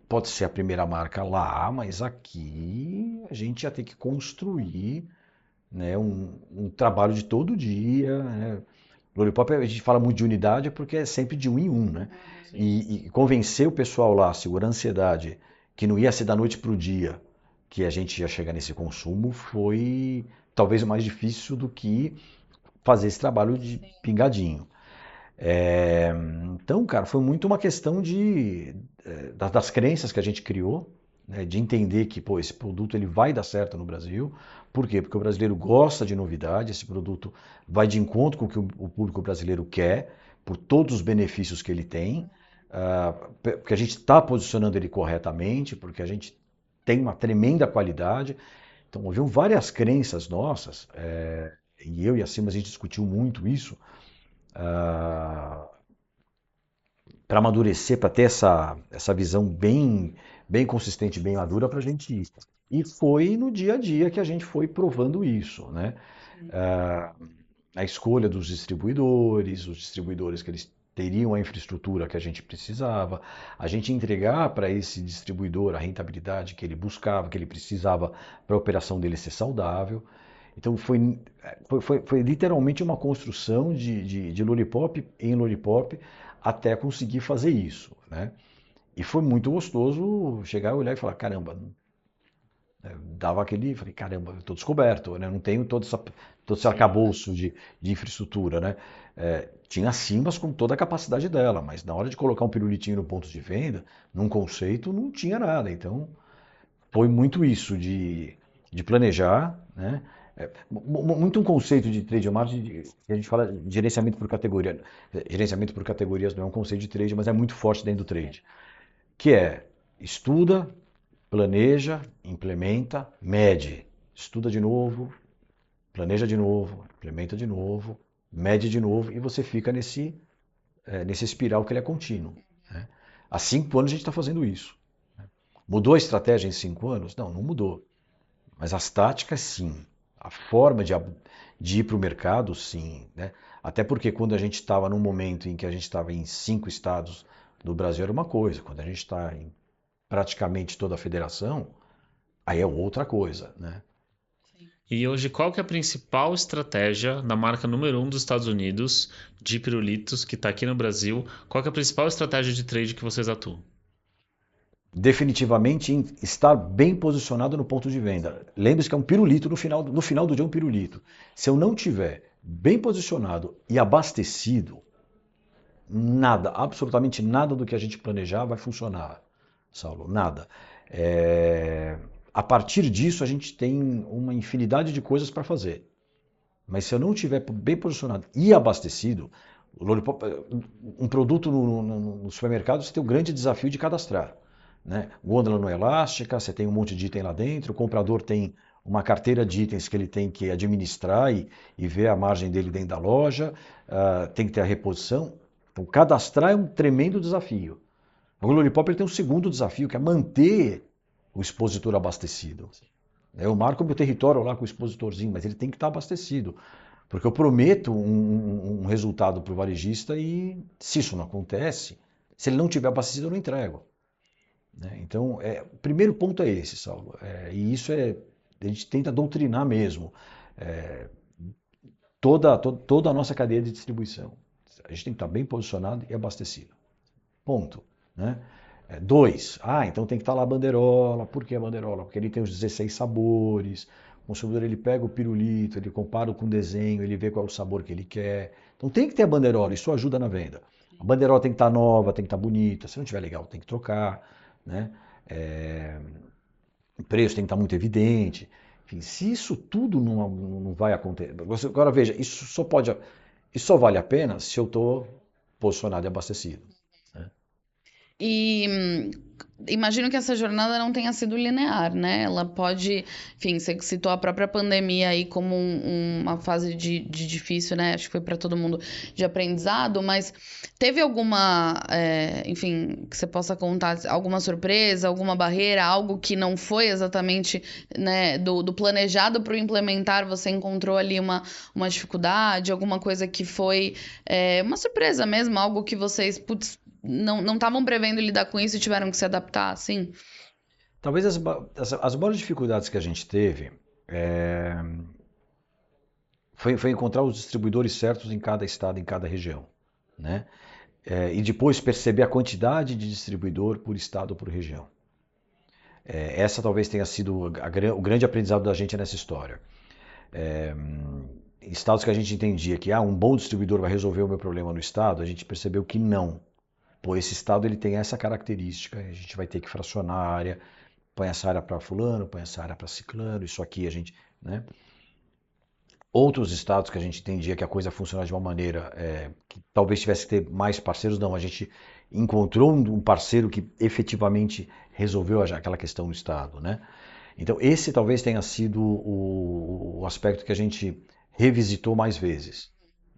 pode ser a primeira marca lá, mas aqui a gente ia ter que construir, né, um trabalho de todo dia, né? Lollipop, a gente fala muito de unidade porque é sempre de um em um, né? E convencer o pessoal lá, segurar a ansiedade, que não ia ser da noite para o dia que a gente ia chegar nesse consumo, foi talvez o mais difícil do que fazer esse trabalho de pingadinho. É, então, cara, foi muito uma questão das crenças que a gente criou, né, de entender que, pô, esse produto ele vai dar certo no Brasil. Por quê? Porque o brasileiro gosta de novidade, esse produto vai de encontro com o que o público brasileiro quer, por todos os benefícios que ele tem, porque a gente está posicionando ele corretamente, porque a gente tem uma tremenda qualidade. Então, haviam várias crenças nossas, e eu e a Simas a gente discutiu muito isso, para amadurecer, para ter essa visão bem consistente, bem madura para a gente ir. E foi no dia a dia que a gente foi provando isso, né? Ah, a escolha dos distribuidores, os distribuidores que eles teriam a infraestrutura que a gente precisava, a gente entregar para esse distribuidor a rentabilidade que ele buscava, que ele precisava para a operação dele ser saudável. Então foi literalmente uma construção de Lollipop em Lollipop até conseguir fazer isso, né? E foi muito gostoso chegar e olhar e falar, caramba, dava aquele, falei, caramba, eu estou descoberto, né? Não tenho todo esse arcabouço de infraestrutura, né? Tinha a Simbas com toda a capacidade dela, mas na hora de colocar um pirulitinho no ponto de venda, num conceito, não tinha nada. Então, foi muito isso de planejar, né? Muito um conceito de trade marketing que a gente fala de gerenciamento por categoria. Gerenciamento por categorias não é um conceito de trade, mas é muito forte dentro do trade. Que é estuda, planeja, implementa, mede. Estuda de novo, planeja de novo, implementa de novo, mede de novo e você fica nesse espiral que ele é contínuo, né? Há 5 anos a gente está fazendo isso. Mudou a estratégia em 5 anos? Não, não mudou. Mas as táticas, sim. A forma de ir para o mercado, sim, né? Até porque quando a gente estava num momento em que a gente estava em 5 estados do Brasil era uma coisa. Quando a gente está em praticamente toda a federação, aí é outra coisa, né? E hoje, qual que é a principal estratégia da marca número 1 dos Estados Unidos de pirulitos, que está aqui no Brasil? Qual que é a principal estratégia de trade que vocês atuam? Definitivamente em estar bem posicionado no ponto de venda. Lembre-se que é um pirulito no final do dia é um pirulito. Se eu não tiver bem posicionado e abastecido, nada, absolutamente nada do que a gente planejar vai funcionar, Saulo, nada. A partir disso a gente tem uma infinidade de coisas para fazer. Mas se eu não estiver bem posicionado e abastecido, um produto no supermercado você tem o grande desafio de cadastrar, né? Gôndola não é elástica, você tem um monte de item lá dentro, o comprador tem uma carteira de itens que ele tem que administrar e ver a margem dele dentro da loja, tem que ter a reposição. Então, cadastrar é um tremendo desafio. O Lollipop ele tem um segundo desafio, que é manter o expositor abastecido. Eu marco meu território lá com o expositorzinho, mas ele tem que estar abastecido. Porque eu prometo um resultado para o varejista e se isso não acontece, se ele não tiver abastecido, eu não entrego, né? Então, o primeiro ponto é esse, Saulo. E isso a gente tenta doutrinar mesmo toda a nossa cadeia de distribuição. A gente tem que estar bem posicionado e abastecido. Ponto, né? Dois, então tem que estar lá a banderola. Por que a banderola? Porque ele tem os 16 sabores. O consumidor ele pega o pirulito, ele compara com o desenho, ele vê qual é o sabor que ele quer. Então tem que ter a banderola, isso ajuda na venda. A banderola tem que estar nova, tem que estar bonita. Se não tiver legal, tem que trocar, né? É, o preço tem que estar muito evidente. Enfim, se isso tudo não vai acontecer. Agora veja, isso só vale a pena se eu estou posicionado e abastecido, né? E imagino que essa jornada não tenha sido linear, né? Ela pode, enfim, você citou a própria pandemia aí como uma fase de difícil, né? Acho que foi para todo mundo de aprendizado, mas teve alguma, enfim, que você possa contar, alguma surpresa, alguma barreira, algo que não foi exatamente, né, do planejado para o implementar, você encontrou ali uma dificuldade, alguma coisa que foi uma surpresa mesmo, algo que vocês, putz, não estavam prevendo lidar com isso e tiveram que se adaptar, assim? Talvez as maiores dificuldades que a gente teve foi encontrar os distribuidores certos em cada estado, em cada região, né? E depois perceber a quantidade de distribuidor por estado ou por região. Essa talvez tenha sido o grande aprendizado da gente nessa história. Em estados que a gente entendia que um bom distribuidor vai resolver o meu problema no estado, a gente percebeu que não. Pô, esse estado ele tem essa característica, a gente vai ter que fracionar a área, põe essa área para fulano, põe essa área para ciclano, isso aqui a gente, né? Outros estados que a gente entendia que a coisa funcionava de uma maneira que talvez tivesse que ter mais parceiros, não, a gente encontrou um parceiro que efetivamente resolveu aquela questão no estado, né? Então esse talvez tenha sido o aspecto que a gente revisitou mais vezes,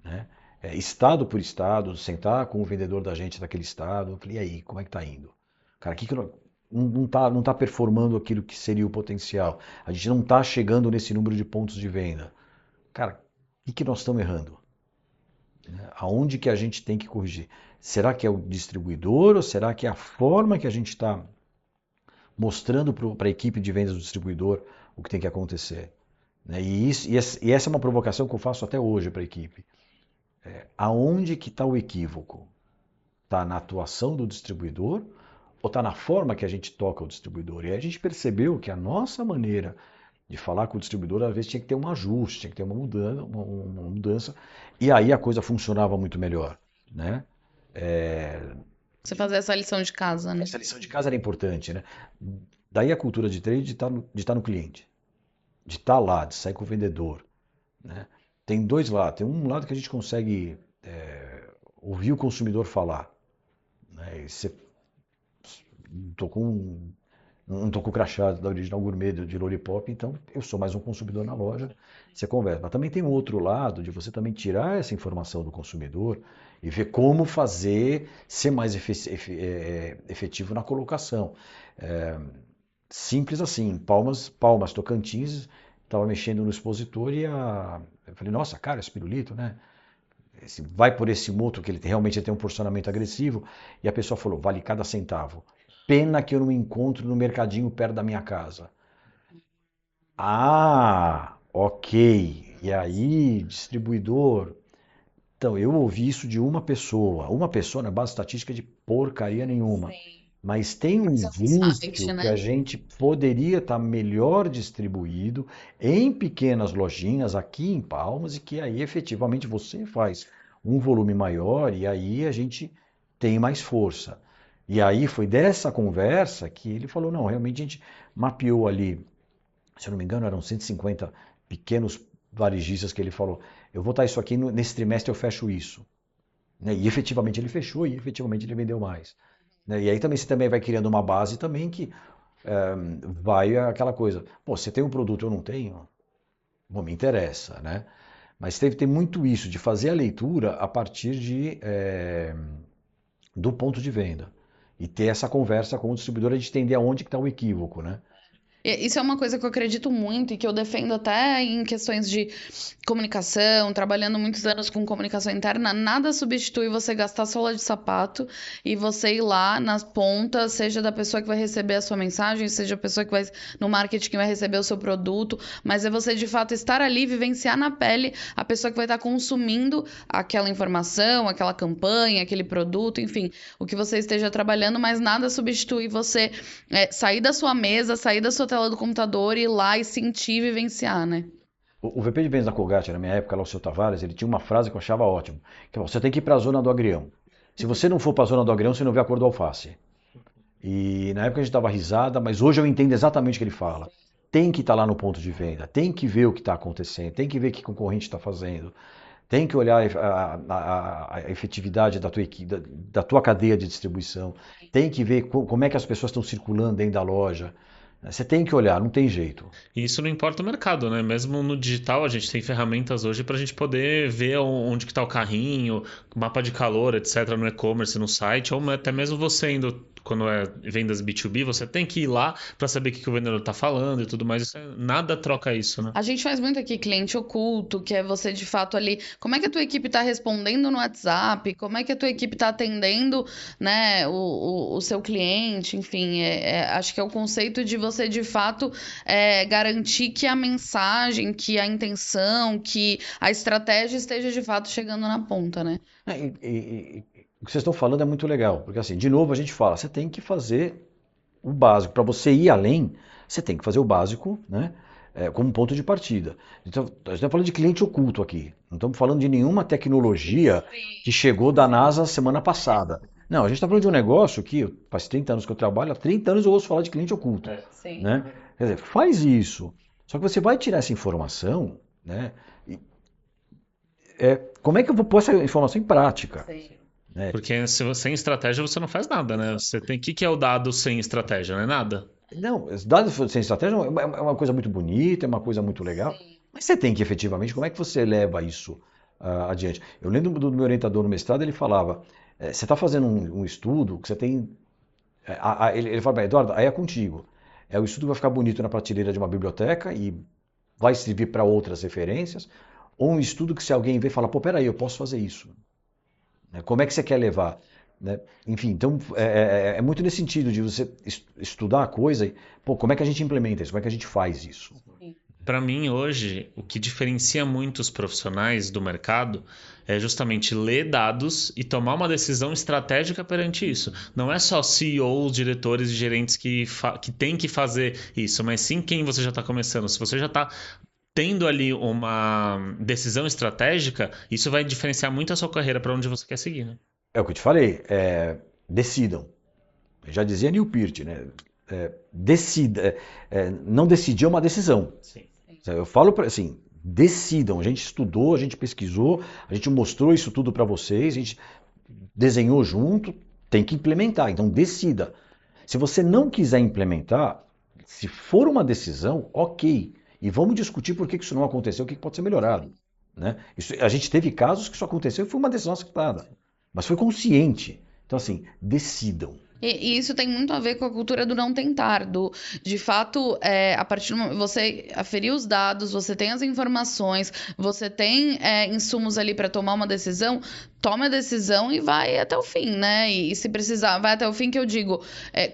né? Estado por estado, sentar com o vendedor da gente daquele estado, eu falei, e aí, como é que tá indo? Cara, que não tá performando aquilo que seria o potencial. A gente não tá chegando nesse número de pontos de venda. Cara, o que nós estamos errando? Aonde que a gente tem que corrigir? Será que é o distribuidor ou será que é a forma que a gente está mostrando para a equipe de vendas do distribuidor o que tem que acontecer? E essa é uma provocação que eu faço até hoje para a equipe. Aonde que está o equívoco? Está na atuação do distribuidor ou está na forma que a gente toca o distribuidor? E aí a gente percebeu que a nossa maneira de falar com o distribuidor, às vezes tinha que ter um ajuste, tinha que ter uma mudança, e aí a coisa funcionava muito melhor, né? Você fazer essa lição de casa, né? Essa lição de casa era importante, né? Daí a cultura de trade de estar no cliente, de estar lá, de sair com o vendedor, né? Tem dois lados, tem um lado que a gente consegue ouvir o consumidor falar, né? E você tocou não estou com o crachá da Original Gourmet de Lollipop, então eu sou mais um consumidor na loja, você conversa. Mas também tem um outro lado de você também tirar essa informação do consumidor e ver como fazer ser mais efetivo na colocação. Simples assim, Palmas, Tocantins, estava mexendo no expositor e eu falei, nossa, cara, esse pirulito, né? Vai por esse moto que ele realmente tem um posicionamento agressivo, e a pessoa falou, vale cada centavo. Pena que eu não encontro no mercadinho perto da minha casa. Ok. E aí, distribuidor. Então, eu ouvi isso de uma pessoa. Uma pessoa não é base estatística de porcaria nenhuma. Sim. Mas tem um Mas é um insight, indício que a né? gente poderia estar melhor distribuído em pequenas lojinhas aqui em Palmas e que aí efetivamente você faz um volume maior e aí a gente tem mais força. E aí foi dessa conversa que ele falou, não, realmente a gente mapeou ali, se eu não me engano, eram 150 pequenos varejistas que ele falou, eu vou estar isso aqui, nesse trimestre eu fecho isso. Né? E efetivamente ele fechou e efetivamente ele vendeu mais. Né? E aí também você também vai criando uma base também que vai aquela coisa, pô, você tem um produto, eu não tenho? Bom, me interessa, né? Mas tem muito isso, de fazer a leitura a partir do ponto de venda. E ter essa conversa com o distribuidor, de entender aonde que está o equívoco, né? Isso é uma coisa que eu acredito muito e que eu defendo até em questões de comunicação, trabalhando muitos anos com comunicação interna, nada substitui você gastar sola de sapato e você ir lá nas pontas, seja da pessoa que vai receber a sua mensagem, seja a pessoa que vai no marketing que vai receber o seu produto, mas é você de fato estar ali, vivenciar na pele a pessoa que vai estar consumindo aquela informação, aquela campanha, aquele produto, enfim, o que você esteja trabalhando, mas nada substitui você sair da sua mesa, sair da sua tela do computador, ir lá e sentir e vivenciar, né? O VP de vendas da Colgate, na minha época, lá o seu Tavares, ele tinha uma frase que eu achava ótima, que é, você tem que ir para a zona do agrião. Se você não for para a zona do agrião, você não vê a cor do alface. E na época a gente dava risada, mas hoje eu entendo exatamente o que ele fala. Tem que estar lá no ponto de venda, tem que ver o que está acontecendo, tem que ver o que o concorrente está fazendo, tem que olhar a efetividade da tua equipe, da tua cadeia de distribuição, tem que ver como é que as pessoas estão circulando dentro da loja. Você tem que olhar, não tem jeito. E isso não importa o mercado, né? Mesmo no digital, a gente tem ferramentas hoje para a gente poder ver onde que está o carrinho, mapa de calor, etc., no e-commerce, no site, ou até mesmo você indo, quando é vendas B2B, você tem que ir lá para saber o que o vendedor está falando e tudo mais. Nada troca isso, né? A gente faz muito aqui cliente oculto, que é você de fato ali, como é que a tua equipe está respondendo no WhatsApp, como é que a tua equipe está atendendo, né, o seu cliente, enfim, acho que é o conceito de você de fato garantir que a mensagem, que a intenção, que a estratégia esteja de fato chegando na ponta, né? O que vocês estão falando é muito legal, porque assim, de novo a gente fala, você tem que fazer o básico. Para você ir além, você tem que fazer o básico, né? Como ponto de partida. Então, a gente está falando de cliente oculto aqui. Não estamos falando de nenhuma tecnologia que chegou da NASA semana passada. Não, a gente está falando de um negócio que faz 30 anos que eu trabalho, há 30 anos eu ouço falar de cliente oculto. Sim. Né? Quer dizer, faz isso. Só que você vai tirar essa informação, né? Como é que eu vou pôr essa informação em prática? Sim. Porque sem estratégia você não faz nada, né? Você tem o que é o dado sem estratégia, não é nada? Não, os dados sem estratégia é uma coisa muito bonita, é uma coisa muito legal, Sim. mas você tem que efetivamente, como é que você leva isso adiante? Eu lembro do meu orientador no mestrado, ele falava, você está fazendo um estudo que você tem, ele fala, Eduardo, aí é contigo, o estudo vai ficar bonito na prateleira de uma biblioteca e vai servir para outras referências, ou um estudo que se alguém vê e fala, pô, peraí, eu posso fazer isso. Como é que você quer levar? Né? Enfim, então é muito nesse sentido de você estudar a coisa e, pô, como é que a gente implementa isso? Como é que a gente faz isso? Para mim, hoje, o que diferencia muito os profissionais do mercado é justamente ler dados e tomar uma decisão estratégica perante isso. Não é só CEOs, diretores e gerentes que têm que fazer isso, mas sim quem você já está começando. Se você já está tendo ali uma decisão estratégica, isso vai diferenciar muito a sua carreira para onde você quer seguir, né? É o que eu te falei, decidam. Eu já dizia Neil Peart, né? Não decidir é uma decisão. Sim. Eu falo assim, decidam. A gente estudou, a gente pesquisou, a gente mostrou isso tudo para vocês, a gente desenhou junto, tem que implementar. Então decida. Se você não quiser implementar, se for uma decisão, ok. E vamos discutir por que isso não aconteceu, o que pode ser melhorado. Né? A gente teve casos que isso aconteceu e foi uma decisão acertada. Mas foi consciente. Então, assim, decidam. E isso tem muito a ver com a cultura do não tentar, de fato, a partir do momento você aferir os dados, você tem as informações, você tem insumos ali para tomar uma decisão, tome a decisão e vai até o fim, né? E se precisar, vai até o fim, que eu digo,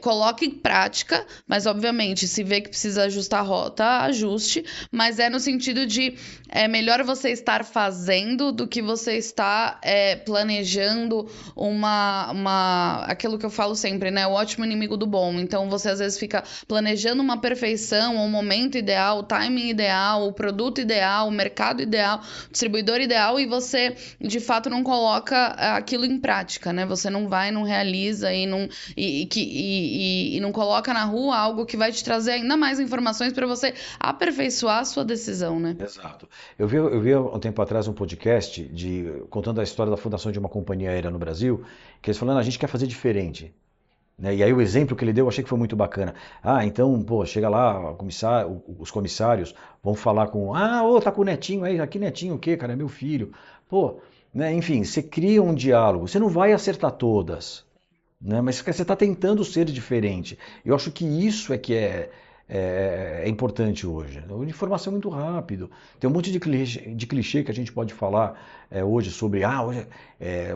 coloque em prática, mas obviamente, se vê que precisa ajustar a rota, ajuste, mas no sentido de melhor você estar fazendo do que você estar planejando aquilo que eu falo sempre, né? O ótimo inimigo do bom. Então você às vezes fica planejando uma perfeição, um momento ideal, o timing ideal, o produto ideal, o mercado ideal, o distribuidor ideal, e você de fato não coloca aquilo em prática, né? Você não vai, não realiza e não coloca na rua algo que vai te trazer ainda mais informações para você aperfeiçoar a sua decisão, né? Exato. Eu vi há um tempo atrás um podcast contando a história da fundação de uma companhia aérea no Brasil, que eles falando, a gente quer fazer diferente. Né? E aí o exemplo que ele deu eu achei que foi muito bacana. Então, pô, chega lá, os comissários vão falar tá com o netinho aí, aqui netinho o quê, cara? É meu filho. Pô, né? Enfim, você cria um diálogo, você não vai acertar todas, né? Mas você está tentando ser diferente. Eu acho que isso é importante hoje. Informação é muito rápido. Tem um monte de clichê que a gente pode falar hoje sobre hoje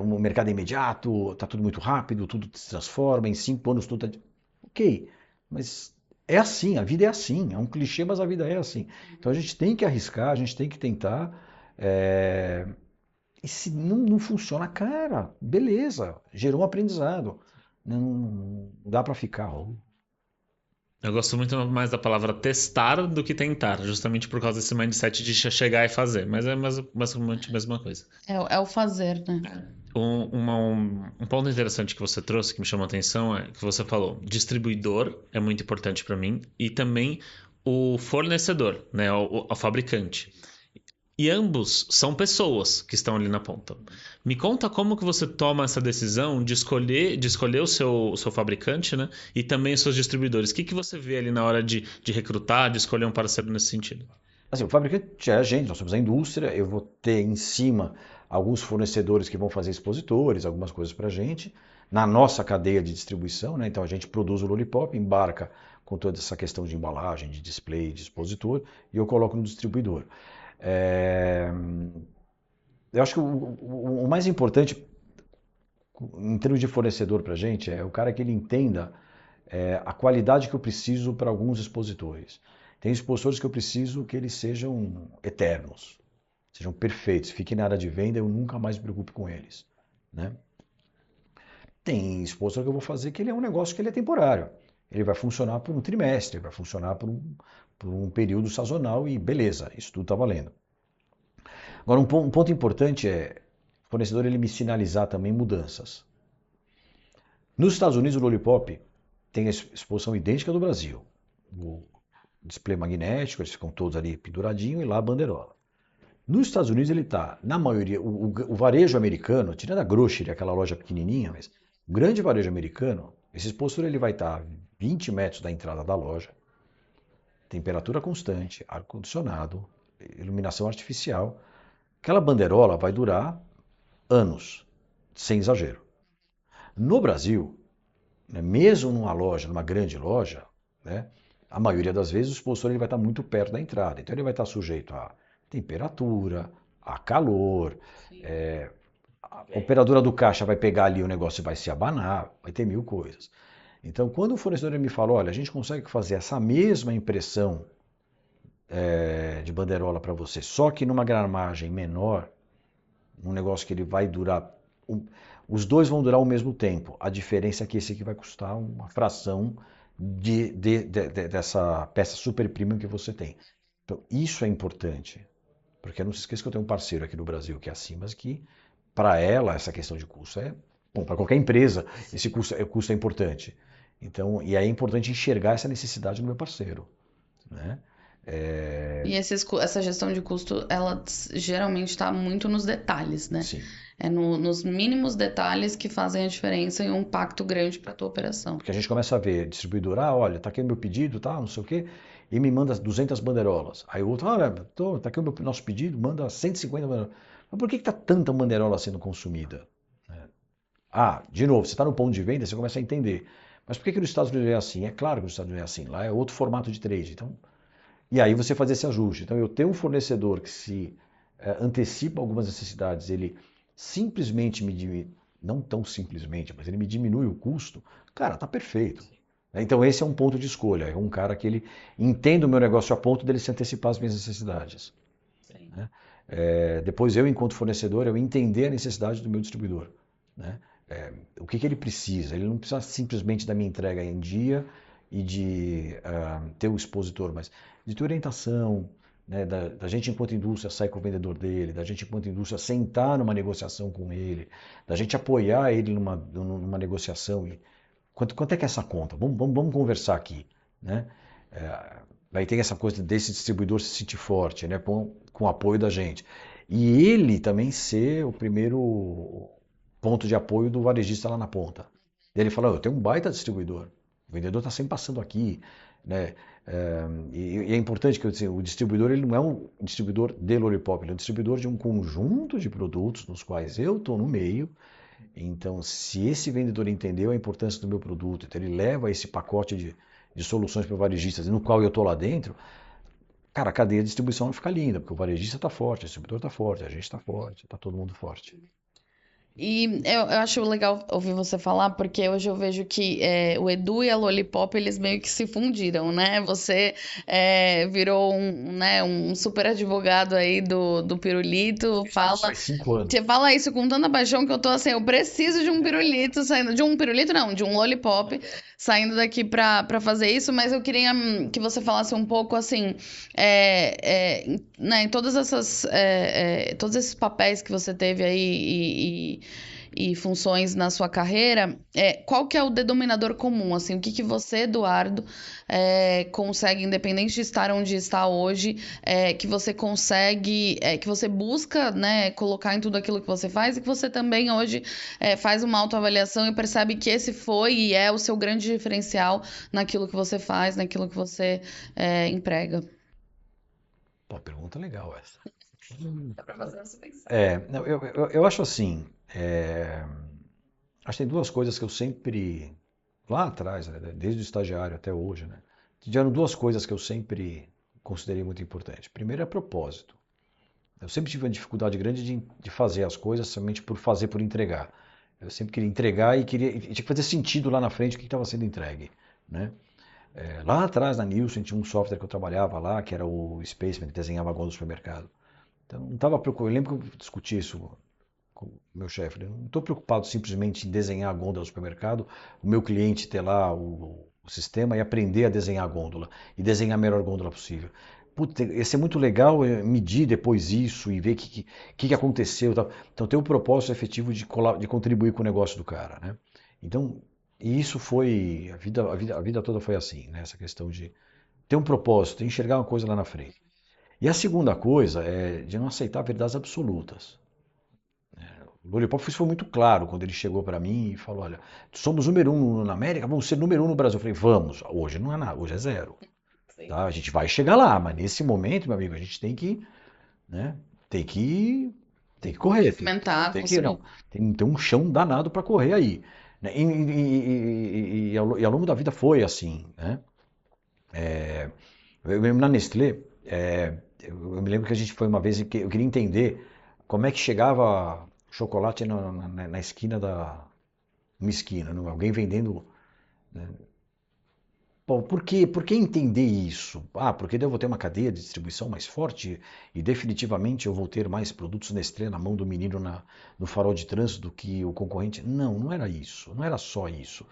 o mercado é imediato, está tudo muito rápido, tudo se transforma, em 5 anos tudo está... Ok, mas é assim, a vida é assim. É um clichê, mas a vida é assim. Então a gente tem que arriscar, a gente tem que tentar. E se não funciona, cara, beleza, gerou um aprendizado. Não dá para ficar. Eu gosto muito mais da palavra testar do que tentar, justamente por causa desse mindset de chegar e fazer. Mas é basicamente a mesma coisa. É o fazer, né? Um ponto interessante que você trouxe, que me chamou a atenção, é que você falou, distribuidor é muito importante para mim, e também o fornecedor, né, o fabricante. E ambos são pessoas que estão ali na ponta. Me conta como que você toma essa decisão de escolher o seu fabricante, né? E também os seus distribuidores. O que você vê ali na hora de recrutar, de escolher um parceiro nesse sentido? Assim, o fabricante é a gente, nós somos a indústria, eu vou ter em cima alguns fornecedores que vão fazer expositores, algumas coisas para a gente, na nossa cadeia de distribuição, né? Então a gente produz o Lollipop, embarca com toda essa questão de embalagem, de display, de expositor, e eu coloco no distribuidor. Eu acho que o mais importante em termos de fornecedor para a gente é o cara que ele entenda a qualidade que eu preciso para alguns expositores. Tem expositores que eu preciso que eles sejam eternos, sejam perfeitos, fiquem na área de venda, eu nunca mais me preocupe com eles, né? Tem expositor que eu vou fazer que ele é um negócio que ele é temporário. Ele vai funcionar por um trimestre, vai funcionar por um período sazonal e beleza, isso tudo está valendo. Agora, um ponto importante é o fornecedor ele me sinalizar também mudanças. Nos Estados Unidos, o Lollipop tem a exposição idêntica do Brasil. O display magnético, eles ficam todos ali penduradinhos e lá a bandeirola. Nos Estados Unidos ele está, na maioria, o varejo americano, tirando a grocery, aquela loja pequenininha, mas o grande varejo americano, esse expositor ele vai estar a 20 metros da entrada da loja, temperatura constante, ar-condicionado, iluminação artificial. Aquela bandeirola vai durar anos, sem exagero. No Brasil, né, mesmo numa loja, numa grande loja, né, a maioria das vezes o expositor ele vai estar muito perto da entrada. Então ele vai estar sujeito a temperatura, a calor, a operadora do caixa vai pegar ali o negócio e vai se abanar, vai ter mil coisas. Então quando o fornecedor me fala, olha, a gente consegue fazer essa mesma impressão de bandeirola para você, só que numa gramagem menor, um negócio que ele vai durar... Os dois vão durar ao mesmo tempo. A diferença é que esse aqui vai custar uma fração dessa peça super premium que você tem. Então, isso é importante. Porque não se esqueça que eu tenho um parceiro aqui no Brasil que é assim, mas que para ela essa questão de custo é... Bom, para qualquer empresa esse custo é importante. Então, e aí é importante enxergar essa necessidade no meu parceiro, né? E essa gestão de custo, ela geralmente está muito nos detalhes, né? Sim. É nos mínimos detalhes que fazem a diferença e um impacto grande para a tua operação. Porque a gente começa a ver distribuidor, olha, tá aqui o meu pedido, tá, não sei o quê, e me manda 200 bandeirolas. Aí o outro, olha, tá aqui o nosso pedido, manda 150 bandeirolas. Mas por que tá tanta bandeirola sendo consumida? De novo, você está no ponto de venda, você começa a entender. Mas por que nos Estados Unidos é assim? É claro que nos Estados Unidos é assim, lá é outro formato de trade. Então, e aí você faz esse ajuste. Então eu tenho um fornecedor que se antecipa algumas necessidades, ele simplesmente me diminui, não tão simplesmente, mas ele me diminui o custo, cara, tá perfeito. Então esse é um ponto de escolha, é um cara que ele entende o meu negócio a ponto dele se antecipar às minhas necessidades. Né? Depois eu, enquanto fornecedor, eu entender a necessidade do meu distribuidor. Né? O que ele precisa, ele não precisa simplesmente da minha entrega em dia e de ter o expositor, mas de ter orientação, né, da gente enquanto indústria sair com o vendedor dele, da gente enquanto indústria sentar numa negociação com ele, da gente apoiar ele numa negociação. Quanto é que é essa conta? Vamos conversar aqui. Né? Vai ter essa coisa desse distribuidor se sentir forte, né, com o apoio da gente. E ele também ser o primeiro ponto de apoio do varejista lá na ponta. E ele fala, eu tenho um baita distribuidor, o vendedor está sempre passando aqui, né? E é importante que o distribuidor ele não é um distribuidor de Lollipop, ele é um distribuidor de um conjunto de produtos nos quais eu estou no meio. Então, se esse vendedor entendeu a importância do meu produto, então ele leva esse pacote de soluções para varejistas, no qual eu estou lá dentro, cara, a cadeia de distribuição fica linda, porque o varejista está forte, o distribuidor está forte, a gente está forte, está todo mundo forte. E eu acho legal ouvir você falar, porque hoje eu vejo que o Edu e a Lollipop, eles meio que se fundiram, né? Você virou um super advogado aí do pirulito, Faz 5 anos. você fala isso com tanta paixão que eu tô assim, eu preciso de um pirulito saindo, de um pirulito não, de um Lollipop saindo daqui pra fazer isso, mas eu queria que você falasse um pouco assim, né, em todos esses papéis que você teve aí e funções na sua carreira, qual que é o denominador comum, assim, o que você, Eduardo, consegue, independente de estar onde está hoje, que você consegue, que você busca, né, colocar em tudo aquilo que você faz e que você também hoje faz uma autoavaliação e percebe que esse foi e é o seu grande diferencial naquilo que você faz, naquilo que você emprega. Pô, pergunta legal essa. Dá pra fazer essa pensar. Não, eu acho assim, acho que tem duas coisas que eu sempre, lá atrás, né, desde o estagiário até hoje, né, tiveram duas coisas que eu sempre considerei muito importantes. Primeiro é propósito. Eu sempre tive uma dificuldade grande de fazer as coisas somente por fazer, por entregar. Eu sempre queria entregar e tinha que fazer sentido lá na frente o que estava sendo entregue, né? Lá atrás, na Nielsen, tinha um software que eu trabalhava lá, que era o Spaceman, que desenhava a gôndola do supermercado. Então, não estava preocupado. Eu lembro que eu discuti isso com o meu chefe. Eu não estou preocupado simplesmente em desenhar a gôndola do supermercado, o meu cliente ter lá o sistema e aprender a desenhar a gôndola e desenhar a melhor gôndola possível. Puta, ia ser muito legal medir depois isso e ver o que aconteceu. E tal. Então, ter um propósito efetivo de contribuir com o negócio do cara, né? Então, e isso foi, a vida toda foi assim, né? Essa questão de ter um propósito, enxergar uma coisa lá na frente. E a segunda coisa é de não aceitar verdades absolutas. O Lollipop foi muito claro quando ele chegou para mim e falou: olha, somos número um na América, vamos ser número um no Brasil. Eu falei: vamos, hoje não é nada, hoje é zero. Tá? A gente vai chegar lá, mas nesse momento, meu amigo, a gente tem que, né, tem que correr. Cimentar, Não, construir. tem um chão danado para correr aí. Né? E ao longo da vida foi assim. Né? Eu me lembro na Nestlé, eu me lembro que a gente foi uma vez que eu queria entender como é que chegava chocolate na esquina uma esquina, não? Alguém vendendo. Né? Bom, por que entender isso? Ah, porque daí eu vou ter uma cadeia de distribuição mais forte e definitivamente eu vou ter mais produtos Nestlé na mão do menino no farol de trânsito do que o concorrente. Não, não era isso, não era só isso.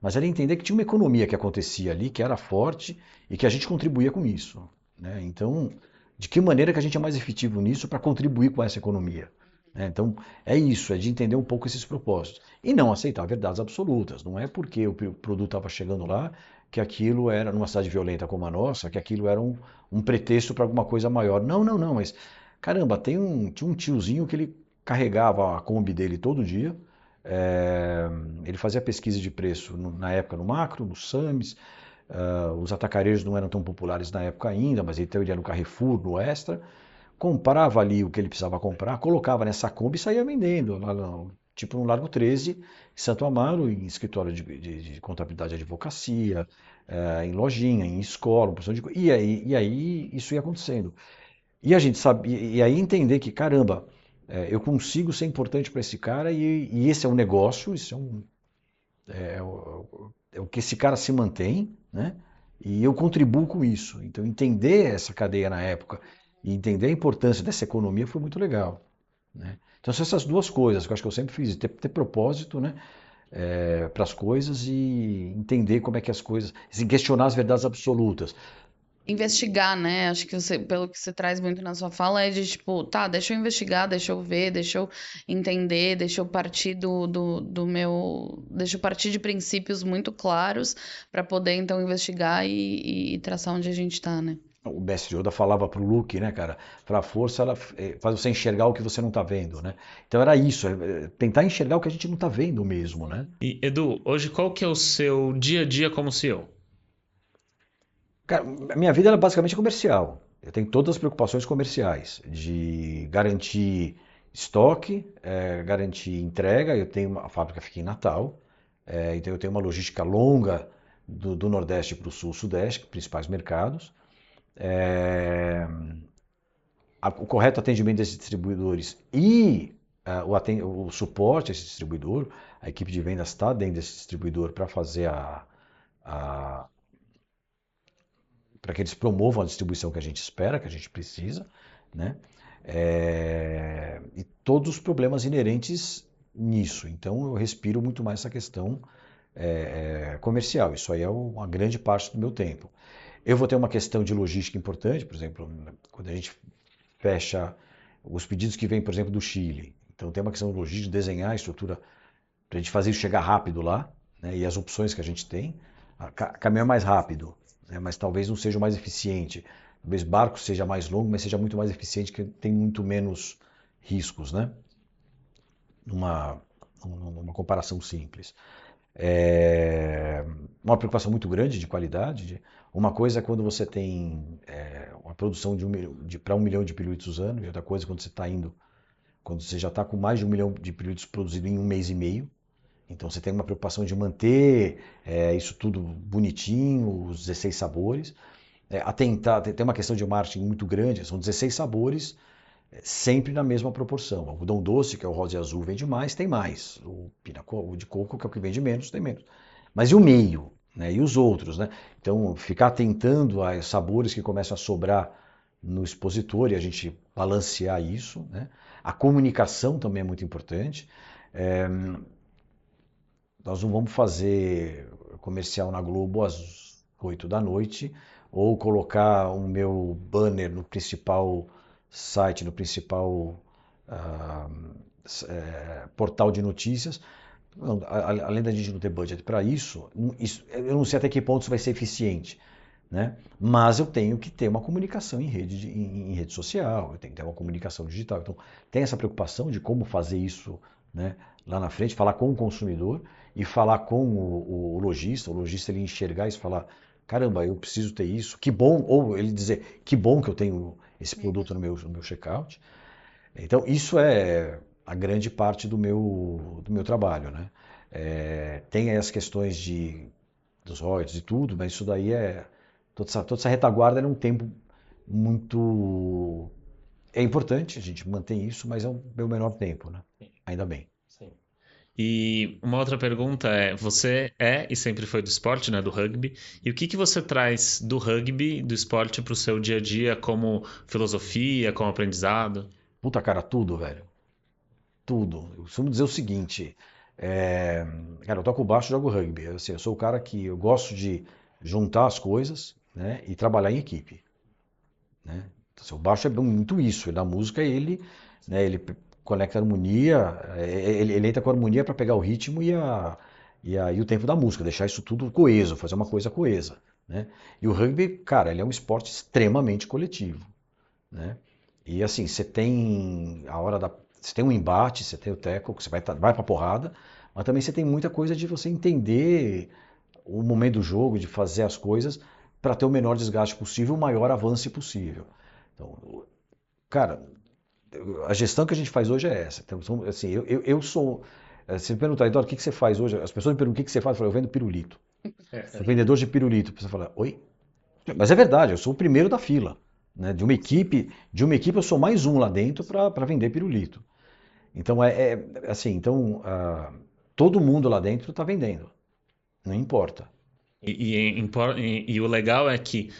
Mas era entender que tinha uma economia que acontecia ali, que era forte e que a gente contribuía com isso. Né? Então, de que maneira que a gente é mais efetivo nisso para contribuir com essa economia? Né? Então, é isso, é de entender um pouco esses propósitos. E não aceitar verdades absolutas. Não é porque o produto estava chegando lá que aquilo era, numa cidade violenta como a nossa, que aquilo era um pretexto para alguma coisa maior. Não, não, não, mas caramba, tinha um tiozinho que ele carregava a Kombi dele todo dia, ele fazia pesquisa de preço na época no Macro, no Sames, os atacarejos não eram tão populares na época ainda, mas então ele ia no Carrefour, no Extra, comprava ali o que ele precisava comprar, colocava nessa Kombi e saía vendendo, lá tipo no Largo 13, em Santo Amaro, em escritório de contabilidade e advocacia, em lojinha, em escola, uma porção de coisa. E aí isso ia acontecendo. E a gente sabe, e aí entender que, caramba, eu consigo ser importante para esse cara e esse é um negócio, isso é o que esse cara se mantém, né? E eu contribuo com isso. Então, entender essa cadeia na época e entender a importância dessa economia foi muito legal. Né? Então, são essas duas coisas que eu acho que eu sempre fiz: ter propósito, né? Para as coisas e entender como é que as coisas, assim, questionar as verdades absolutas. Investigar, né? Acho que você, pelo que você traz muito na sua fala, é de tipo, tá, deixa eu investigar, deixa eu ver, deixa eu entender, deixa eu partir do meu. Deixa eu partir de princípios muito claros para poder então investigar e traçar onde a gente tá, né? O mestre Yoda falava pro Luke, né, cara? Para a força, ela faz você enxergar o que você não está vendo, né? Então era isso, tentar enxergar o que a gente não está vendo mesmo, né? E Edu, hoje qual que é o seu dia a dia como CEO? Cara, a minha vida é basicamente comercial. Eu tenho todas as preocupações comerciais, de garantir estoque, garantir entrega. Eu tenho a fábrica fica em Natal, então eu tenho uma logística longa do Nordeste para o Sul, Sudeste, principais mercados. É, o correto atendimento desses distribuidores e o suporte a esse distribuidor, a equipe de vendas está dentro desse distribuidor para fazer para que eles promovam a distribuição que a gente espera, que a gente precisa, né? E todos os problemas inerentes nisso. Então eu respiro muito mais essa questão comercial. Isso aí é uma grande parte do meu tempo. Eu vou ter uma questão de logística importante, por exemplo, quando a gente fecha os pedidos que vêm, por exemplo, do Chile. Então tem uma questão de logística, de desenhar a estrutura para a gente fazer isso chegar rápido lá, né? E as opções que a gente tem. Caminhão é mais rápido, né? Mas talvez não seja o mais eficiente. Talvez barco seja mais longo, mas seja muito mais eficiente, que tem muito menos riscos, né? Numa comparação simples. Uma preocupação muito grande de qualidade. Uma coisa é quando você tem uma produção para 1 milhão de pirulitos ano, e outra coisa é quando você está indo, quando você já está com mais de 1 milhão de pirulitos produzido em 1 mês e meio. Então você tem uma preocupação de manter isso tudo bonitinho, os 16 sabores. Tem uma questão de marketing muito grande, são 16 sabores, sempre na mesma proporção. O algodão doce, que é o rosa e azul, vende mais, tem mais. O de coco, que é o que vende menos, tem menos. Mas e o meio? Né? E os outros? Né? Então, ficar atentando a sabores que começam a sobrar no expositor e a gente balancear isso. Né? A comunicação também é muito importante. Nós não vamos fazer comercial na Globo às 8 da noite ou colocar o meu banner no principal site, no principal portal de notícias. Não, além da gente não ter budget para isso, eu não sei até que ponto isso vai ser eficiente, né? Mas eu tenho que ter uma comunicação em rede social, eu tenho que ter uma comunicação digital. Então, tem essa preocupação de como fazer isso, né, lá na frente, falar com o consumidor e falar com o lojista ele enxergar isso e falar, caramba, eu preciso ter isso, que bom, ou ele dizer, que bom que eu tenho esse produto no meu checkout. Então, isso é a grande parte do meu trabalho, né? Tem aí as questões dos royalties e tudo, mas isso daí toda essa retaguarda é um tempo muito... É importante, a gente mantém isso, mas é o meu menor tempo, né? Ainda bem. Sim. E uma outra pergunta é, você e sempre foi do esporte, né, do rugby, e o que você traz do rugby, do esporte para o seu dia a dia como filosofia, como aprendizado? Puta, cara, tudo, velho. Tudo. Eu costumo dizer o seguinte, cara, eu toco baixo e jogo rugby. Assim, eu sou o cara que eu gosto de juntar as coisas, né, e trabalhar em equipe, né? Então, assim, o baixo é muito isso. E na música né, ele conecta a harmonia, ele entra com a harmonia para pegar o ritmo e o tempo da música, deixar isso tudo coeso, fazer uma coisa coesa, né? E o rugby, cara, ele é um esporte extremamente coletivo, né? E assim, você tem um embate, você tem o tackle, que você vai pra porrada, mas também você tem muita coisa de você entender o momento do jogo, de fazer as coisas para ter o menor desgaste possível, o maior avanço possível. Então, cara, a gestão que a gente faz hoje é essa. Então, assim, eu sou. Se me perguntar, Eduardo, o que você faz hoje? As pessoas me perguntam o que você faz, eu falo, eu vendo pirulito. Sou vendedor de pirulito. Você fala, oi? Mas é verdade, eu sou o primeiro da fila. Né? De uma equipe eu sou mais um lá dentro para vender pirulito. Então, assim, todo mundo lá dentro está vendendo. Não importa. E o legal é que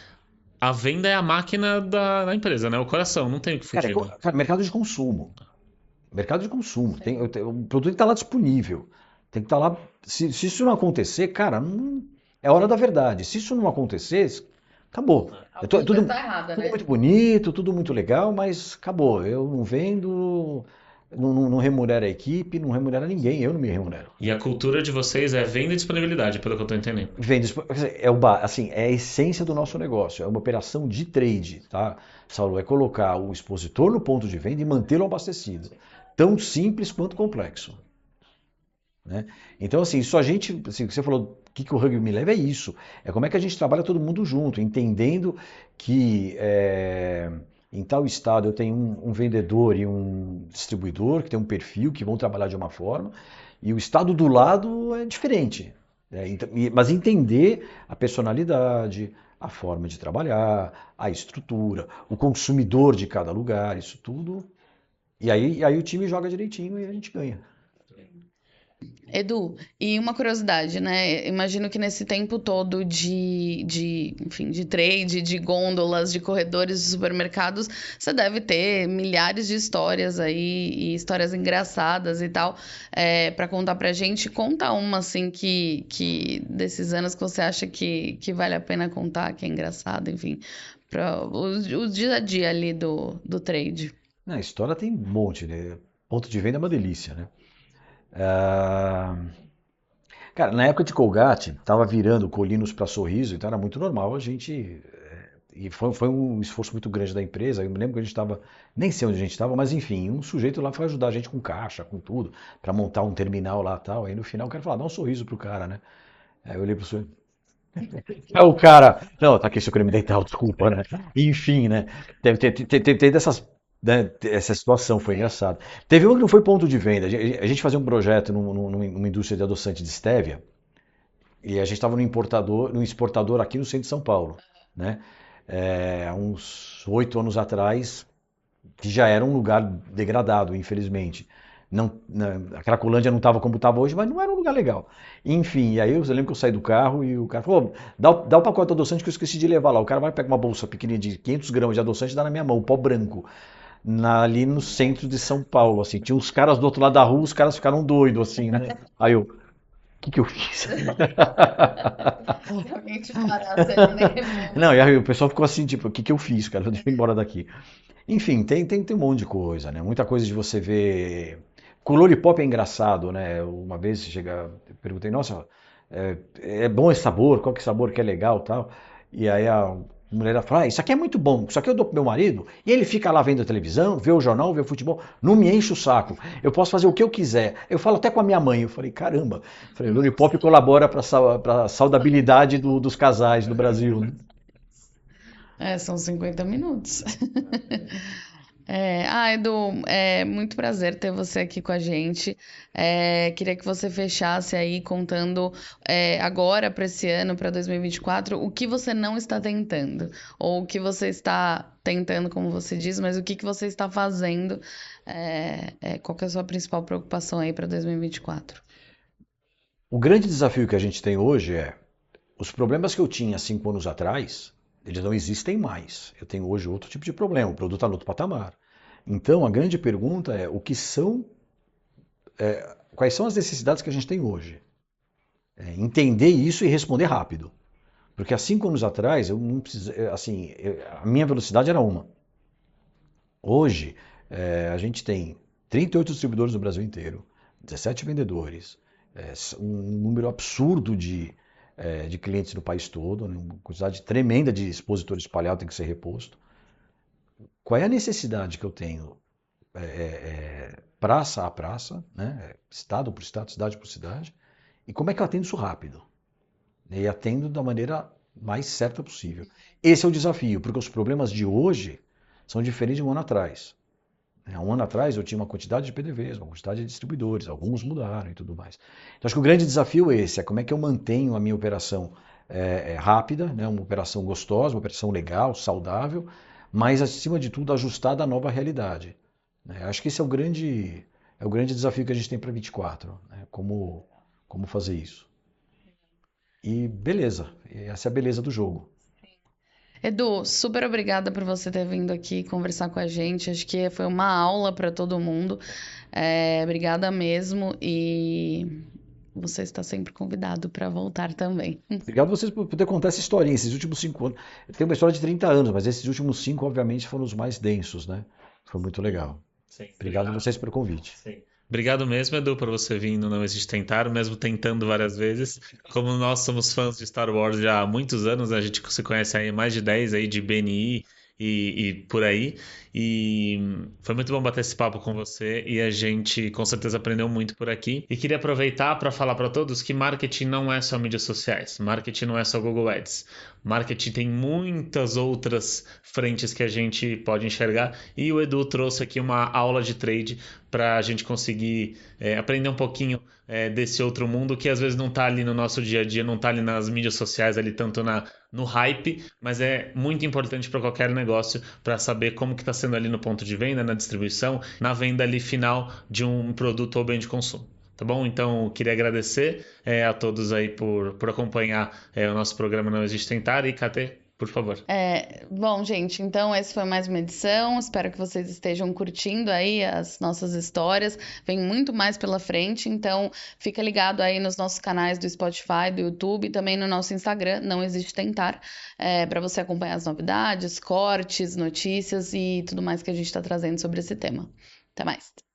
a venda é a máquina da empresa, né? O coração, não tem o que Cara, fugir, né? cara, mercado de consumo. Mercado de consumo. O produto está lá disponível. Tem que estar lá. Se isso não acontecer, cara, é hora da verdade. Se isso não acontecer, acabou. Alguma coisa tá errada, Tudo né? muito bonito, tudo muito legal, mas acabou. Eu não vendo, não remunera a equipe, não remunera ninguém, eu não me remunero. E a cultura de vocês é venda e disponibilidade, pelo que eu tô entendendo. Assim, é a essência do nosso negócio, é uma operação de trade, tá? Saulo, é colocar o expositor no ponto de venda e mantê-lo abastecido. Tão simples quanto complexo. Né? Então, assim, isso a gente, assim, você falou, o que o rugby me leva é isso. É como é que a gente trabalha todo mundo junto, entendendo que em tal estado eu tenho um vendedor e um distribuidor que tem um perfil, que vão trabalhar de uma forma, e o estado do lado é diferente. Mas entender a personalidade, a forma de trabalhar, a estrutura, o consumidor de cada lugar, isso tudo. E aí o time joga direitinho e a gente ganha. Edu, e uma curiosidade, né? Imagino que nesse tempo todo enfim, de trade, de gôndolas, de corredores de supermercados, você deve ter milhares de histórias aí, e histórias engraçadas e tal, para contar pra gente. Conta uma, assim, que desses anos que você acha que vale a pena contar, que é engraçado, enfim, para o dia a dia ali do trade. A história tem um monte, né? Ponto de venda é uma delícia, né? Ah, cara, na época de Colgate, tava virando Colinos para Sorriso, então era muito normal a gente. E foi um esforço muito grande da empresa. Eu me lembro que a gente estava, nem sei onde a gente estava, mas enfim, um sujeito lá foi ajudar a gente com caixa, com tudo, para montar um terminal lá e tal. Aí no final o cara falou: dá um sorriso pro cara, né? Aí eu olhei pro sujeito. Aí o cara, não, tá aqui seu creme dental, desculpa, né? Enfim, né? Teve dessas. Né, essa situação foi engraçada. Teve um que não foi ponto de venda. A gente fazia um projeto numa indústria de adoçante de estévia. E a gente estava no exportador aqui no centro de São Paulo, né? Há uns 8 anos atrás, que já era um lugar degradado, infelizmente. Não, a Cracolândia não estava como estava hoje, mas não era um lugar legal. Enfim, e aí eu lembro que eu saí do carro e o cara falou: dá o pacote de adoçante que eu esqueci de levar lá. O cara vai pegar uma bolsa pequenininha de 500 gramas de adoçante e dá na minha mão, um pó branco. Ali no centro de São Paulo, assim. Tinha uns caras do outro lado da rua, os caras ficaram doidos, assim, né? Aí eu, que eu fiz? Se alguém te parasse ali, né? Não, e aí o pessoal ficou assim, tipo, o que eu fiz, cara? Deixa eu ir embora daqui. Enfim, tem um monte de coisa, né? Muita coisa de você ver. Com o Lollipop é engraçado, né? Uma vez eu perguntei, nossa, é bom esse sabor? Qual que é o sabor que é legal e tal? E aí a mulher fala, isso aqui é muito bom, isso aqui eu dou pro meu marido, e ele fica lá vendo a televisão, vê o jornal, vê o futebol, não me enche o saco. Eu posso fazer o que eu quiser. Eu falo até com a minha mãe. Eu falei, caramba. Eu falei, o Lollipop colabora para a saudabilidade dos casais no Brasil, né? São 50 minutos. Edu, é muito prazer ter você aqui com a gente. Queria que você fechasse aí contando agora para esse ano, para 2024, o que você não está tentando, ou o que você está tentando, como você diz, mas o que você está fazendo, qual que é a sua principal preocupação aí para 2024? O grande desafio que a gente tem hoje é os problemas que eu tinha 5 anos atrás, eles não existem mais. Eu tenho hoje outro tipo de problema, o produto está no outro patamar. Então, a grande pergunta é quais são as necessidades que a gente tem hoje? Entender isso e responder rápido. Porque há 5 anos atrás, eu não assim, a minha velocidade era uma. Hoje, a gente tem 38 distribuidores no Brasil inteiro, 17 vendedores, um número absurdo de clientes no país todo, né, uma quantidade tremenda de expositores espalhados tem que ser reposto. Qual é a necessidade que eu tenho praça a praça, né, estado por estado, cidade por cidade, e como é que eu atendo isso rápido? E atendo da maneira mais certa possível. Esse é o desafio, porque os problemas de hoje são diferentes de um ano atrás. Há um ano atrás eu tinha uma quantidade de PDVs, uma quantidade de distribuidores, alguns mudaram e tudo mais. Então acho que o grande desafio é esse, é como é que eu mantenho a minha operação rápida, né, uma operação gostosa, uma operação legal, saudável, mas acima de tudo ajustada à nova realidade. Acho que esse é o grande desafio que a gente tem para 24, né, como fazer isso. E beleza, essa é a beleza do jogo. Edu, super obrigada por você ter vindo aqui conversar com a gente. Acho que foi uma aula para todo mundo. Obrigada mesmo e você está sempre convidado para voltar também. Obrigado a vocês por poder contar essa historinha. Esses últimos 5 anos. Eu tenho uma história de 30 anos, mas esses últimos 5, obviamente, foram os mais densos, né? Foi muito legal. Sim, Obrigado a vocês pelo convite. Sim. Obrigado mesmo, Edu, por você vir no Não Existe Tentar, mesmo tentando várias vezes. Como nós somos fãs de Star Wars já há muitos anos, né, a gente se conhece aí mais de 10 aí de BNI e por aí. E foi muito bom bater esse papo com você e a gente com certeza aprendeu muito por aqui. E queria aproveitar para falar para todos que marketing não é só mídias sociais, marketing não é só Google Ads. Marketing tem muitas outras frentes que a gente pode enxergar e o Edu trouxe aqui uma aula de trade para a gente conseguir aprender um pouquinho desse outro mundo que às vezes não está ali no nosso dia a dia, não está ali nas mídias sociais, ali tanto no hype, mas é muito importante para qualquer negócio para saber como que está sendo ali no ponto de venda, na distribuição, na venda ali final de um produto ou bem de consumo. Tá bom? Então, queria agradecer a todos aí por acompanhar o nosso programa Não Existe Tentar. E, Kate, por favor. Bom, gente, então essa foi mais uma edição. Espero que vocês estejam curtindo aí as nossas histórias. Vem muito mais pela frente, então fica ligado aí nos nossos canais do Spotify, do YouTube e também no nosso Instagram, Não Existe Tentar, para você acompanhar as novidades, cortes, notícias e tudo mais que a gente está trazendo sobre esse tema. Até mais!